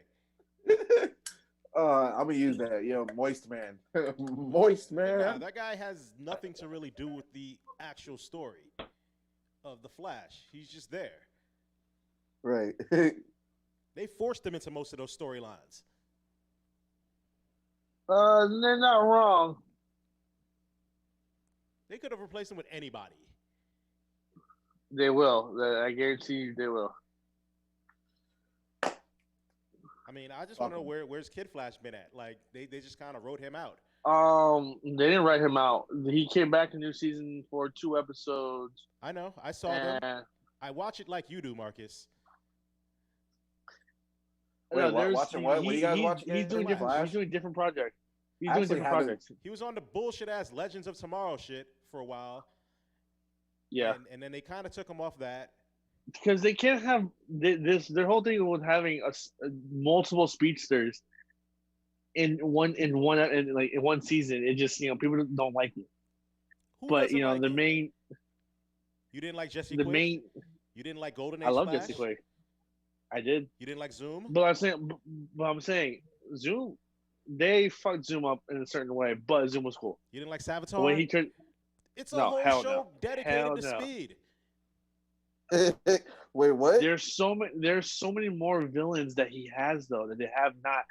I'm gonna use that. Moist Man. Moist Man.
Yeah, that guy has nothing to really do with the actual story of the Flash. He's just there.
Right.
They forced him into most of those storylines.
They're not wrong.
They could have replaced him with anybody.
They will. I guarantee you they will.
I mean, I just want to know where's Kid Flash been at? Like, they just kind of wrote him out.
They didn't write him out. He came back in new season for 2 episodes.
I know. I saw them. I watch it like you do, Marcus.
Wait, watching what? What are you guys watching?
He's doing different projects. He's doing different projects.
He was on the bullshit ass Legends of Tomorrow shit for a while.
Yeah.
And then they kind of took him off that.
Because they can't have this. Their whole thing with having multiple speedsters in one season. It just people don't like it. But like the main.
You didn't like Jesse Quick? You didn't like Golden Age?
I love
Flash?
Jesse Quick. I did.
You didn't like Zoom?
But I'm saying Zoom. They fucked Zoom up in a certain way, but Zoom was cool.
You didn't like Savitar?
When he turned.
It's a whole show dedicated to speed.
Wait, what?
There's so many more villains that he has though that they have not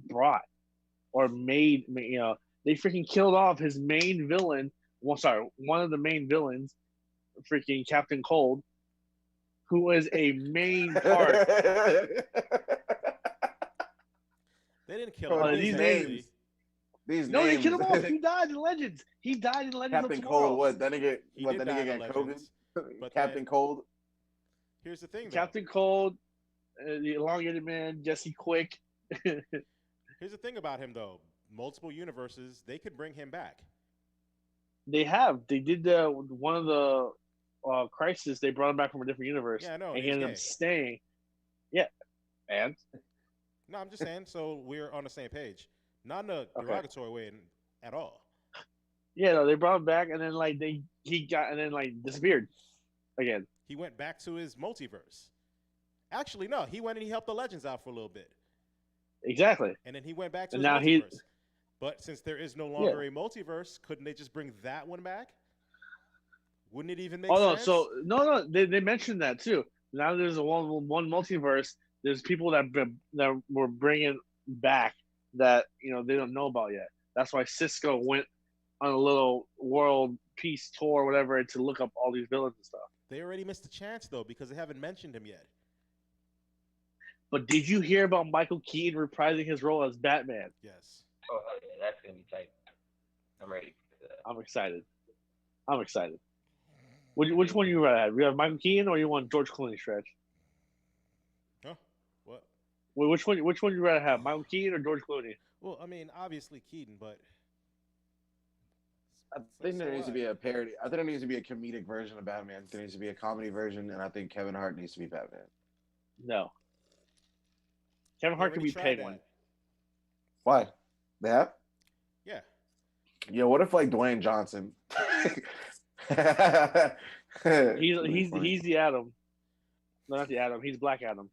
brought or made. They freaking killed off his main villain. Well, sorry, one of the main villains, freaking Captain Cold, who was a main part.
They didn't kill him.
These names.
They killed him off. He died in Legends.
Captain Cold. What? That nigga got COVID. Captain Cold.
Here's the thing, though.
Captain Cold, the Elongated Man, Jesse Quick.
Here's the thing about him, though. Multiple universes, they could bring him back.
They have. They did one of the Crisis. They brought him back from a different universe.
Yeah, I know.
And he ended up staying. Yeah. And?
No, I'm just saying, so we're on the same page. Not in a derogatory way at all.
Yeah, no, they brought him back, and then he disappeared again.
He went back to his multiverse. Actually, no. He went and he helped the Legends out for a little bit,
Exactly.
and then he went back to
And
his
now
multiverse. But since there is no longer a multiverse, couldn't they just bring that one back? Wouldn't it even make sense?
No, they mentioned that too. Now there's a one multiverse. There's people that we're bringing back that they don't know about yet. That's why Cisco went on a little world peace tour, or whatever, to look up all these villains and stuff.
They already missed a chance though because they haven't mentioned him yet.
But did you hear about Michael Keaton reprising his role as Batman?
Yes.
Oh, yeah, that's gonna be tight. I'm ready for that.
I'm excited. Which one you rather have? You have Michael Keaton or you want George Clooney, Stretch?
Huh? What?
Well, which one you rather have, Michael Keaton or George Clooney?
Well, I mean, obviously Keaton, but
I think there needs to be a parody. I think there needs to be a comedic version of Batman. There needs to be a comedy version, and I think Kevin Hart needs to be Batman.
No. Kevin Hart can be
tried
Penguin.
Why? They have?
yeah.
Yeah, what if like Dwayne Johnson?
He's the Atom. No, not the Atom. He's Black Adam,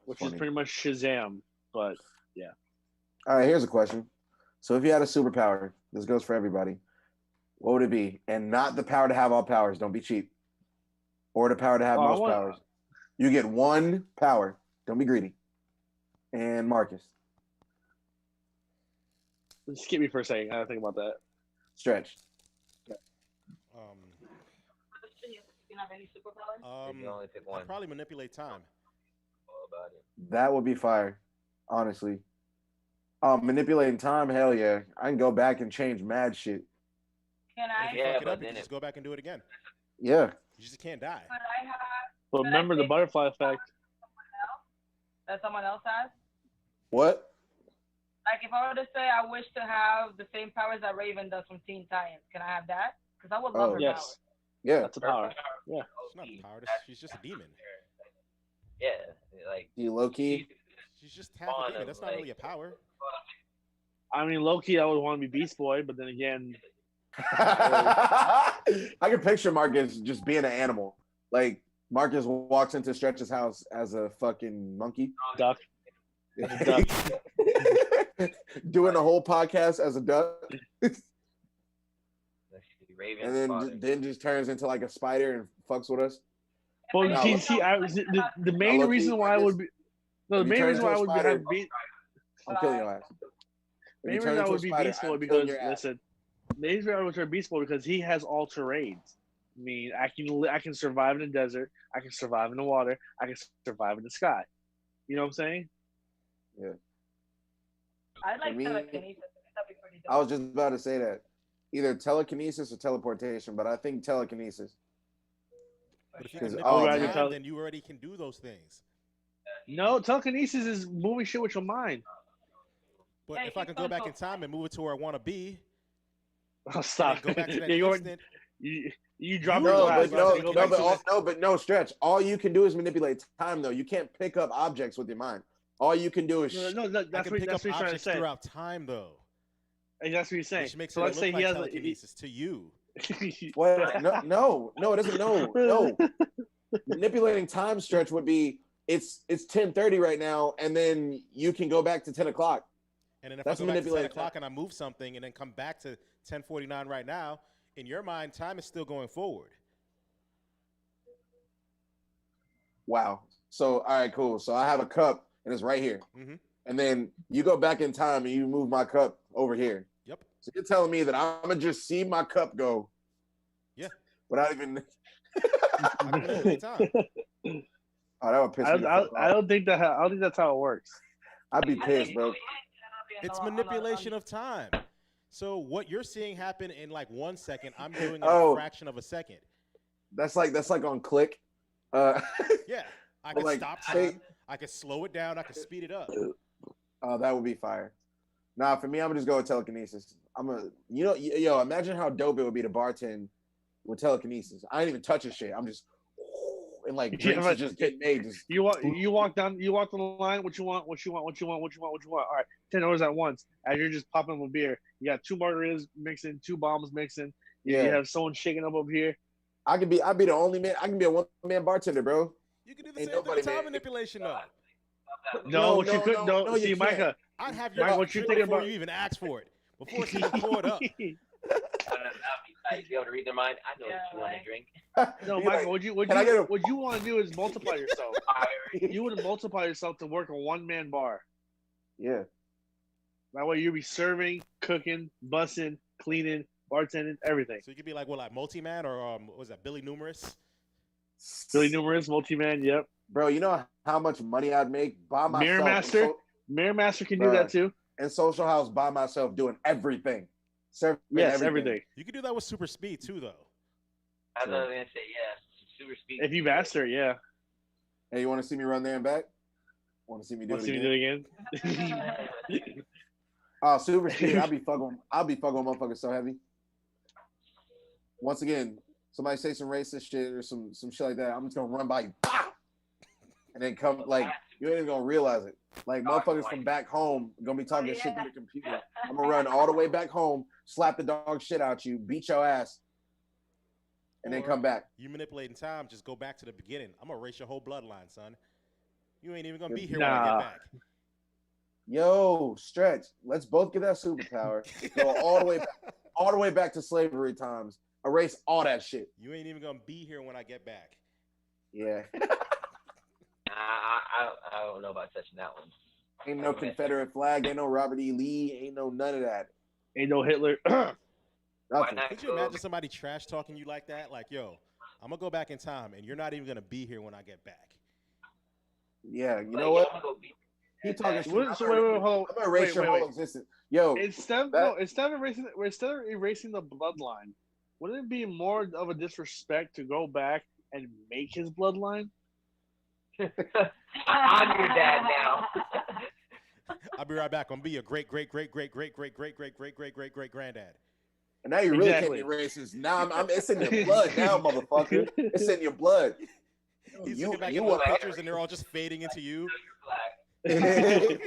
which is pretty much Shazam. But yeah.
All right, here's a question. So if you had a superpower, this goes for everybody. What would it be? And not the power to have all powers. Don't be cheap. Or the power to have most powers. You get one power. Don't be greedy. And Marcus.
Skip me for a second. I gotta think about that.
Stretch.
You have any superpowers?
If you only pick one.
I'd probably manipulate time.
All about it.
That would be fire, honestly. Manipulating time, hell yeah. I can go back and change mad shit.
Can I?
If you
Yeah,
fuck it
but
up, you
then
just go back and do it again.
Yeah.
You just can't die.
Could I have
But remember the butterfly effect.
that someone else has?
What?
Like if I were to say I wish to have the same powers that Raven does from Teen Titans, can I have that? Because I would love her
Yes.
powers.
Yeah.
That's a power. Yeah.
She's not a power. She's just a demon.
Yeah, like
You low key.
She's just half a demon. That's not really a power.
I mean, low-key, I would want to be Beast Boy, but then again,
I can picture Marcus just being an animal. Like Marcus walks into Stretch's house as a fucking monkey.
duck.
Doing a whole podcast as a duck.
Raven
And then just turns into like a spider and fucks with us.
Well,
No.
the main
low-key,
reason why I would be the
If you
main
turn
reason
into
why
a
I would
spider,
have Beast
I'm killing your ass.
the main
If you turn
reason I
into a
would be
spider,
Beast Boy
I'm
because
killing your ass.
listen, the main reason I would turn Beast Boy because he has all terrains. I mean, I can survive in the desert, I can survive in the water, I can survive in the sky. You know what I'm saying?
Yeah.
I'd like
For me,
telekinesis. That'd be pretty dope.
I was just about to say that. Either telekinesis or teleportation, but I think telekinesis.
But if you
'Cause,
can
oh,
manipulate
man.
time, then you already can do those things.
No, telekinesis is moving shit with your mind.
But
Hey,
if I can go back in time and move it to where I want to be,
Oh, stop.
and go back to that
Yeah,
instant,
you drop
You
your
know,
glass.
but
no, Stretch. All you can do is manipulate time, though. You can't pick up objects with your mind. All you can do is
No,
I
that's
can
what
pick
he's
up
trying to
objects
say.
throughout time, though,
That's what he's saying.
which makes
So
it
let's
look
say
like
he has
telekinesis to you.
Wait, no, it doesn't. No. Manipulating time, Stretch, would be it's 10:30 right now, and then you can go back to 10 o'clock.
And then if
That's
I go back to 10
manipulating
o'clock and I move something and then come back to 10:49 right now, in your mind, time is still going forward.
Wow. So, all right, cool. So I have a cup, and it's right here.
Mm-hmm.
And then you go back in time, and you move my cup over here.
Yep.
So you're telling me that I'm gonna just see my cup go?
Yeah.
Without even.
I can manipulate time.
Oh, that would piss me the fuck
I
off.
don't think that's how it works.
I'd be pissed, bro.
It's manipulation of time. So what you're seeing happen in like 1 second, I'm doing in
Oh.
a fraction of a second.
That's like on Click.
Yeah. I can
like,
stop
say-
time. I can slow it down. I can speed it up.
Oh, that would be fire. Nah, for me, I'm gonna just go with telekinesis. Yo, imagine how dope it would be to bartend with telekinesis. I ain't even touching shit. I'm just and like drinks are just getting made. Just,
You walk down the line. What you want? All right, 10 orders at once. As you're just popping up a beer, you got 2 margaritas mixing, 2 bombs mixing. You
yeah.
have someone shaking up over here.
I'd be the only man. I can be a one-man bartender, bro.
You can do the
Ain't
same thing
nobody
with time
made-
manipulation, though.
No, what you could
no, you
see,
can't.
Micah.
I'd have your
Mike,
shit
what you
shit
think
before
about-
you even ask for it. Before it's even poured up.
That'd be nice. Be able to read their mind. I know what you want to drink.
No,
He's
Michael,
like,
what
"Can I get a-"
you want to do is multiply yourself. You would multiply yourself to work a one-man bar.
Yeah.
That way you'll be serving, cooking, bussing, cleaning, bartending, everything.
So you could be like, what, like multi-man or what was that, Billy Numerous?
Billy Numerous, multi-man, yep.
Bro, you know how much money I'd make by myself?
Mirror Master? Mirror Master can do
Bruh.
that too.
In Social House by myself doing everything. Serving
Yes, everything.
You could do that with super speed too, though.
I was gonna say super speed.
If you master, yeah.
Hey, you want to see me run there and back? Want to see me do
Want
it
to see
again?
me do it again?
Oh, super speed. I'll be fucking motherfuckers so heavy. Once again, somebody say some racist shit or some shit like that. I'm just gonna run by you, pow! And then come like you ain't even gonna realize it. Like motherfuckers from back home gonna be talking shit to the computer. I'm gonna run all the way back home, slap the dog shit out you, beat your ass, and then
Or
come back.
You manipulating time, just go back to the beginning. I'm gonna erase your whole bloodline, son. You ain't even gonna be here when I get back.
Yo, Stretch, let's both get that superpower. Go all the way back to slavery times. Erase all that shit.
You ain't even gonna be here when I get back.
Yeah.
I don't know about touching that one.
Ain't no Confederate flag, ain't no Robert E. Lee, ain't no none of that.
Ain't no Hitler.
Nothing.
Could you imagine somebody trash talking you like that? Like, yo, I'm gonna go back in time, and you're not even gonna be here when I get back.
Yeah, you know what? He talking shit.
Wait, hold on.
I'm gonna erase your whole existence. Yo,
Instead of erasing the bloodline, wouldn't it be more of a disrespect to go back and make his bloodline?
I'm your dad now.
I'll be right back. I'm gonna be your great granddad.
and now you really
Exactly.
can't erase this. Now it's in your blood now, motherfucker. It's in your blood.
He's
You-
looking back
you
at the
want-
pictures, and they're all just fading into you.
I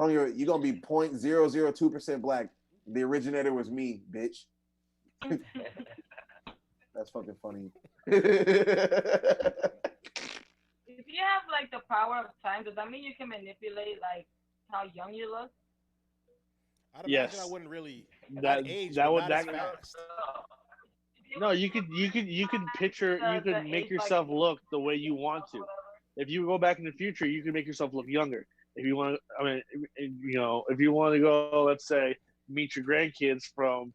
don't even, you're gonna be 0.002% black. The originator was me, bitch. That's fucking funny.
If you have like the power of time, does that mean you can manipulate like how young you look?
I'd
Yes.
imagine I wouldn't really.
That-
I'd age,
that
but
would-
not
that-
as fast.
No, you could picture, you could make yourself look the way you want to. If you go back in the future, you can make yourself look younger. If you want, I mean, you know, if you want to go, let's say, meet your grandkids from,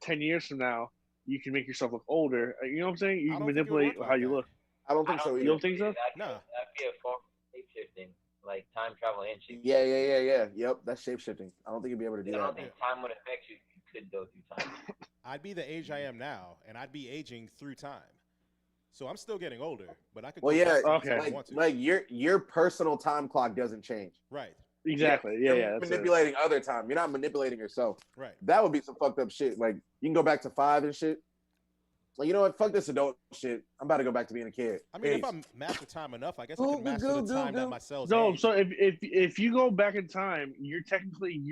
10 years from now, you can make yourself look older. You know what I'm saying? You
I
can
don't think it would
manipulate
work
how
like
you
that.
look.
I don't think so
You
either.
don't think so?
No.
That'd be a form of shape-shifting, like time travel and shape.
Yeah. Yep, that's shape shifting. I don't think you'd be able to do
I don't
that.
think time would affect you. You could go through time.
I'd be the age I am now, and I'd be aging through time. So I'm still getting older, but I could.
Well,
go
yeah,
back
okay.
if I want to.
like your personal time clock doesn't change.
Right.
Exactly. Yeah.
You're
That's it.
manipulating other time. You're not manipulating yourself.
Right.
That would be some fucked up shit. Like you can go back to 5 and shit. Like you know what? Fuck this adult shit. I'm about to go back to being a kid.
I mean, if
Peace.
I master time enough, I guess I can master the time that my cells
No,
age.
so if you go back in time, you're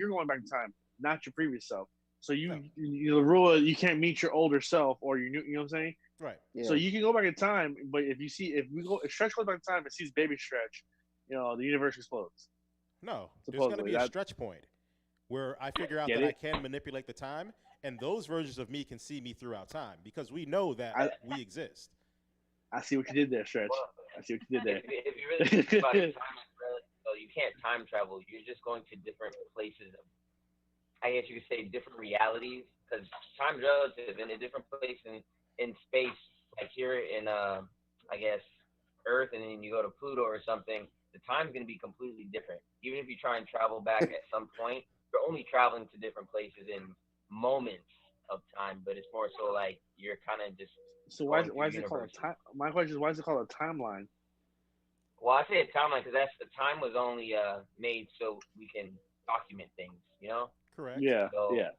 going back in time, not your previous self. So the rule is you can't meet your older self or your new. You know what I'm saying?
Right.
Yeah.
So you can go back in time, but if Stretch goes back in time and sees baby Stretch, the universe explodes.
No, there's going to be a
Supposedly,
stretch point where I figure out
Get
that I
it?
can manipulate the time, and those versions of me can see me throughout time because we know that we exist.
I see what you did there, Stretch. I see what you did there.
If you really think about it, time is relative. So you can't time travel. You're just going to different places. I guess you could say different realities because time's relative in a different place in space. Like here in I guess Earth, and then you go to Pluto or something. The time's going to be completely different. Even if you try and travel back at some point, you're only traveling to different places in moments of time, but it's more so like you're kind of just.
So why is it called a time? My question is, why is it called a timeline?
Well, I say a timeline because the time was only made so we can document things,
Correct.
Yeah,
So-
yeah.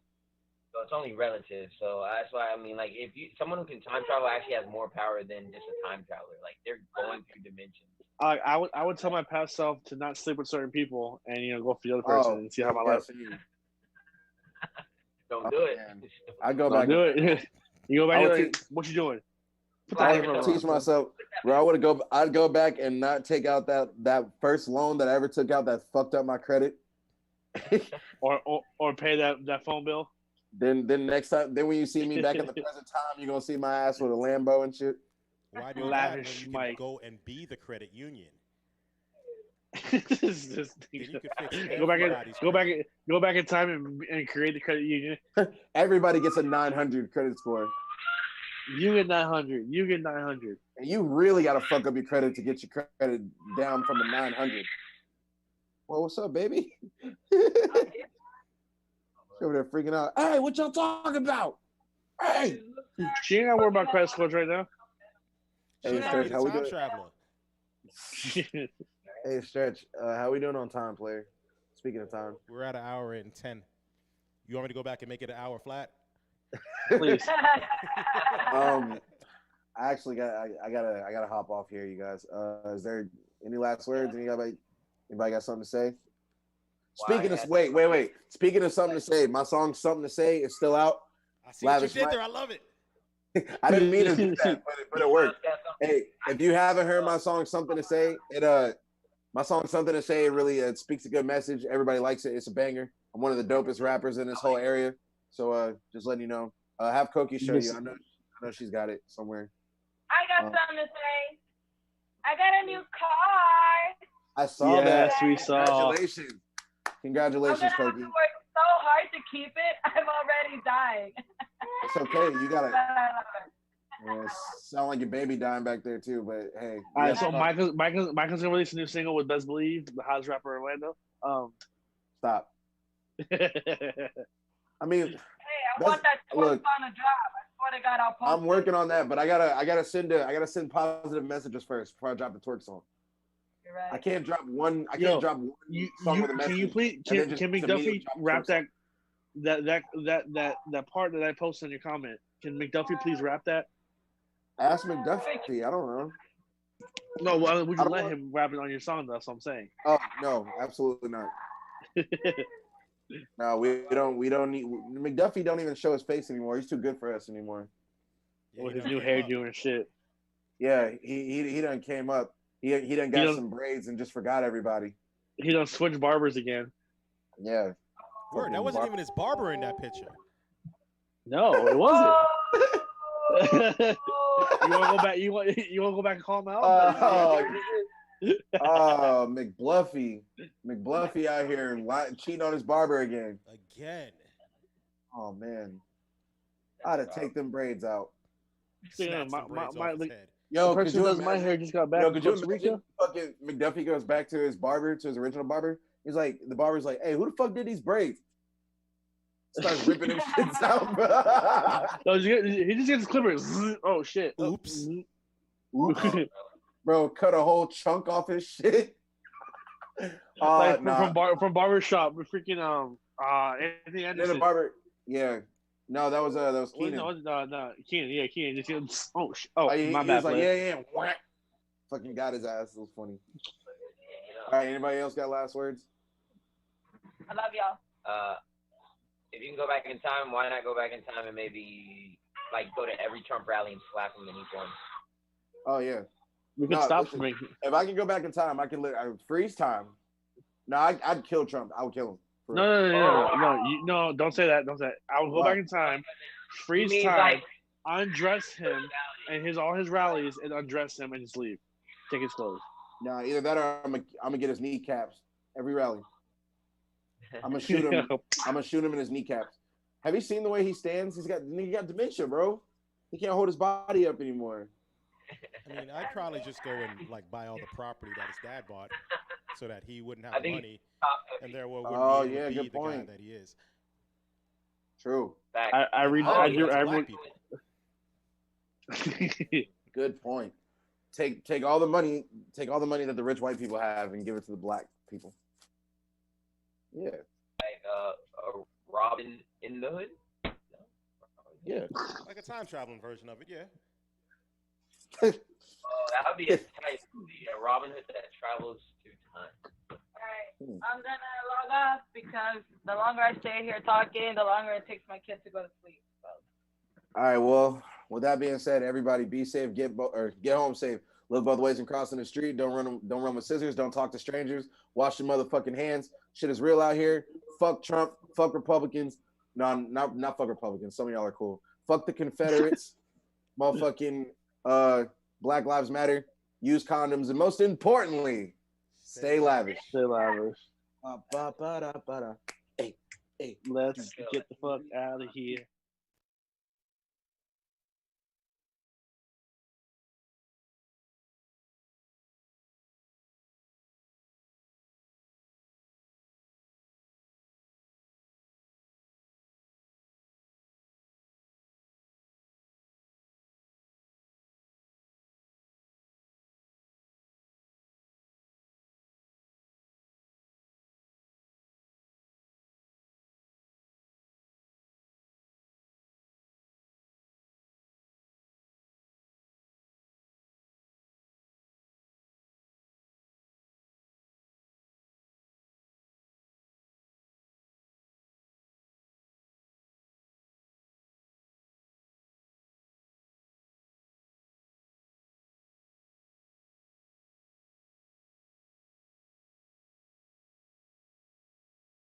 So it's only relative. So that's why I mean, like, if someone who can time travel actually has more power than just a time traveler. Like they're going through dimensions.
I would tell my past self to not sleep with certain people and go for the other person and see how my life.
Don't do it.
man. I go
Don't
back.
do it. You go back
I
and
would
like, what you doing?
I would teach myself, bro. I'd go back and not take out that first loan that I ever took out that fucked up my credit.
or pay that phone bill.
Then next time, then when you see me back in the present time, you're gonna see my ass with a Lambo and shit.
Why do that when
Lavish
you
Mike.
can go and be the credit union?
This
Then you can fix
go back
everybody's
in time and create the credit union.
Everybody gets a 900 credit score,
You get 900. You get 900.
and you really gotta fuck up your credit to get your credit down from a 900. Well, what's up, baby? Over there freaking out. Hey, what y'all talking about? Hey.
She ain't gotta worry about credit scores right now.
Hey,
She might
Stretch,
be the
how we
time
doing?
traveler.
Hey, Stretch, how we doing on time, player? Speaking of time.
We're at 1:10. You want me to go back and make it an hour flat?
Please.
I actually I gotta hop off here, you guys. Is there any last words? Anybody got something to say? Speaking of wait. Speaking of something to say, my song "Something to Say" is still out.
I see what you
Lavish
did
Mike.
there. I love it.
I didn't mean to do that, but it worked. Hey, if you haven't heard my song "Something to Say," my song "Something to Say" really speaks a good message. Everybody likes it. It's a banger. I'm one of the dopest rappers in this whole area. So just letting you know. Have Cokie show you. I know she's got it somewhere.
I got something to say. I got a new car.
I saw that.
Yes, we saw.
Congratulations,
I'm gonna have
Cokie.
to work so hard to keep it. I'm already dying.
It's okay. You got it.
But I love it.
Yeah, sound like your baby dying back there too, but hey.
All right, so Michael's gonna release a new single with Best Believe, the hottest rapper in Orlando.
Stop. I mean,
Hey, I want that twerk on the drop. I swear to God, I'll post
I'm working on that, but I gotta send positive messages first before I drop the twerk song.
You're right.
I can't drop one song with a message.
Can you please can McDuffie rap that part that I posted in your comment? Can McDuffie please rap that?
Ask McDuffie. I don't know.
No, well, would you let him rap it on your song? That's what I'm saying.
Oh no, absolutely not. No, we don't need McDuffie. Don't even show his face anymore. He's too good for us anymore.
Yeah,
With his new hairdo and shit.
Yeah, he done came up. He done got some braids and just forgot everybody.
He done switched barbers again.
Yeah.
Word, that wasn't even his barber in that picture.
No, it wasn't. You want to go back? You want to go back and call him out?
McBluffy out here cheating on his barber again.
Again.
Oh man, I had to take them braids out.
Yeah,
Yo,
the person who does my hair just got back from Costa Rica.
Fucking McDuffie goes back to his barber, to his original barber. He's like, the barber's like, "Hey, who the fuck did these braids?" Starts ripping them shits out, bro.
No, he just gets clippers. Oh shit!
Oops.
Bro, cut a whole chunk off his shit.
From barbershop, we're freaking Anthony Anderson.
The barber, yeah. No, that was Keenan.
No, Keenan. Just, my
he
bad.
Was like, yeah. Fucking got his ass. It was funny. All right, anybody else got last words?
I love y'all.
If you can go back in time, why not go back in time and maybe like go to every Trump rally and slap him in each one?
Oh yeah.
We could stop from
If I can go back in time, I can freeze time. No, I'd kill Trump. I would kill him.
No, don't say that. Don't say that. I would go back in time, freeze time, undress him and all his rallies, and undress him and just leave. Take his clothes.
No, either that or I'm gonna get his kneecaps every rally. I'm gonna shoot him. I'm gonna shoot him in his kneecaps. Have you seen the way he stands? He got dementia, bro. He can't hold his body up anymore.
I mean, I'd probably just go and like buy all the property that his dad bought, so that he wouldn't have the money, and therefore wouldn't be able to be the guy that he is.
True.
I read.
Good point. Take all the money that the rich white people have and give it to the black people. Yeah.
Like a Robin in the Hood.
Yeah.
Like a time traveling version of it, yeah.
That would be a tight movie. A Robin Hood that travels through time.
Alright, I'm gonna log off because the longer I stay here talking, the longer it takes my kid to go to sleep. So.
All right, well, With that being said, everybody be safe, get home safe. Look both ways and crossing the street. Don't run with scissors. Don't talk to strangers. Wash your motherfucking hands. Shit is real out here. Fuck Trump. Fuck Republicans. No, not fuck Republicans. Some of y'all are cool. Fuck the Confederates. Motherfucking Black Lives Matter. Use condoms, and most importantly, stay lavish.
Stay lavish.
Hey,
Let's get the fuck out of here.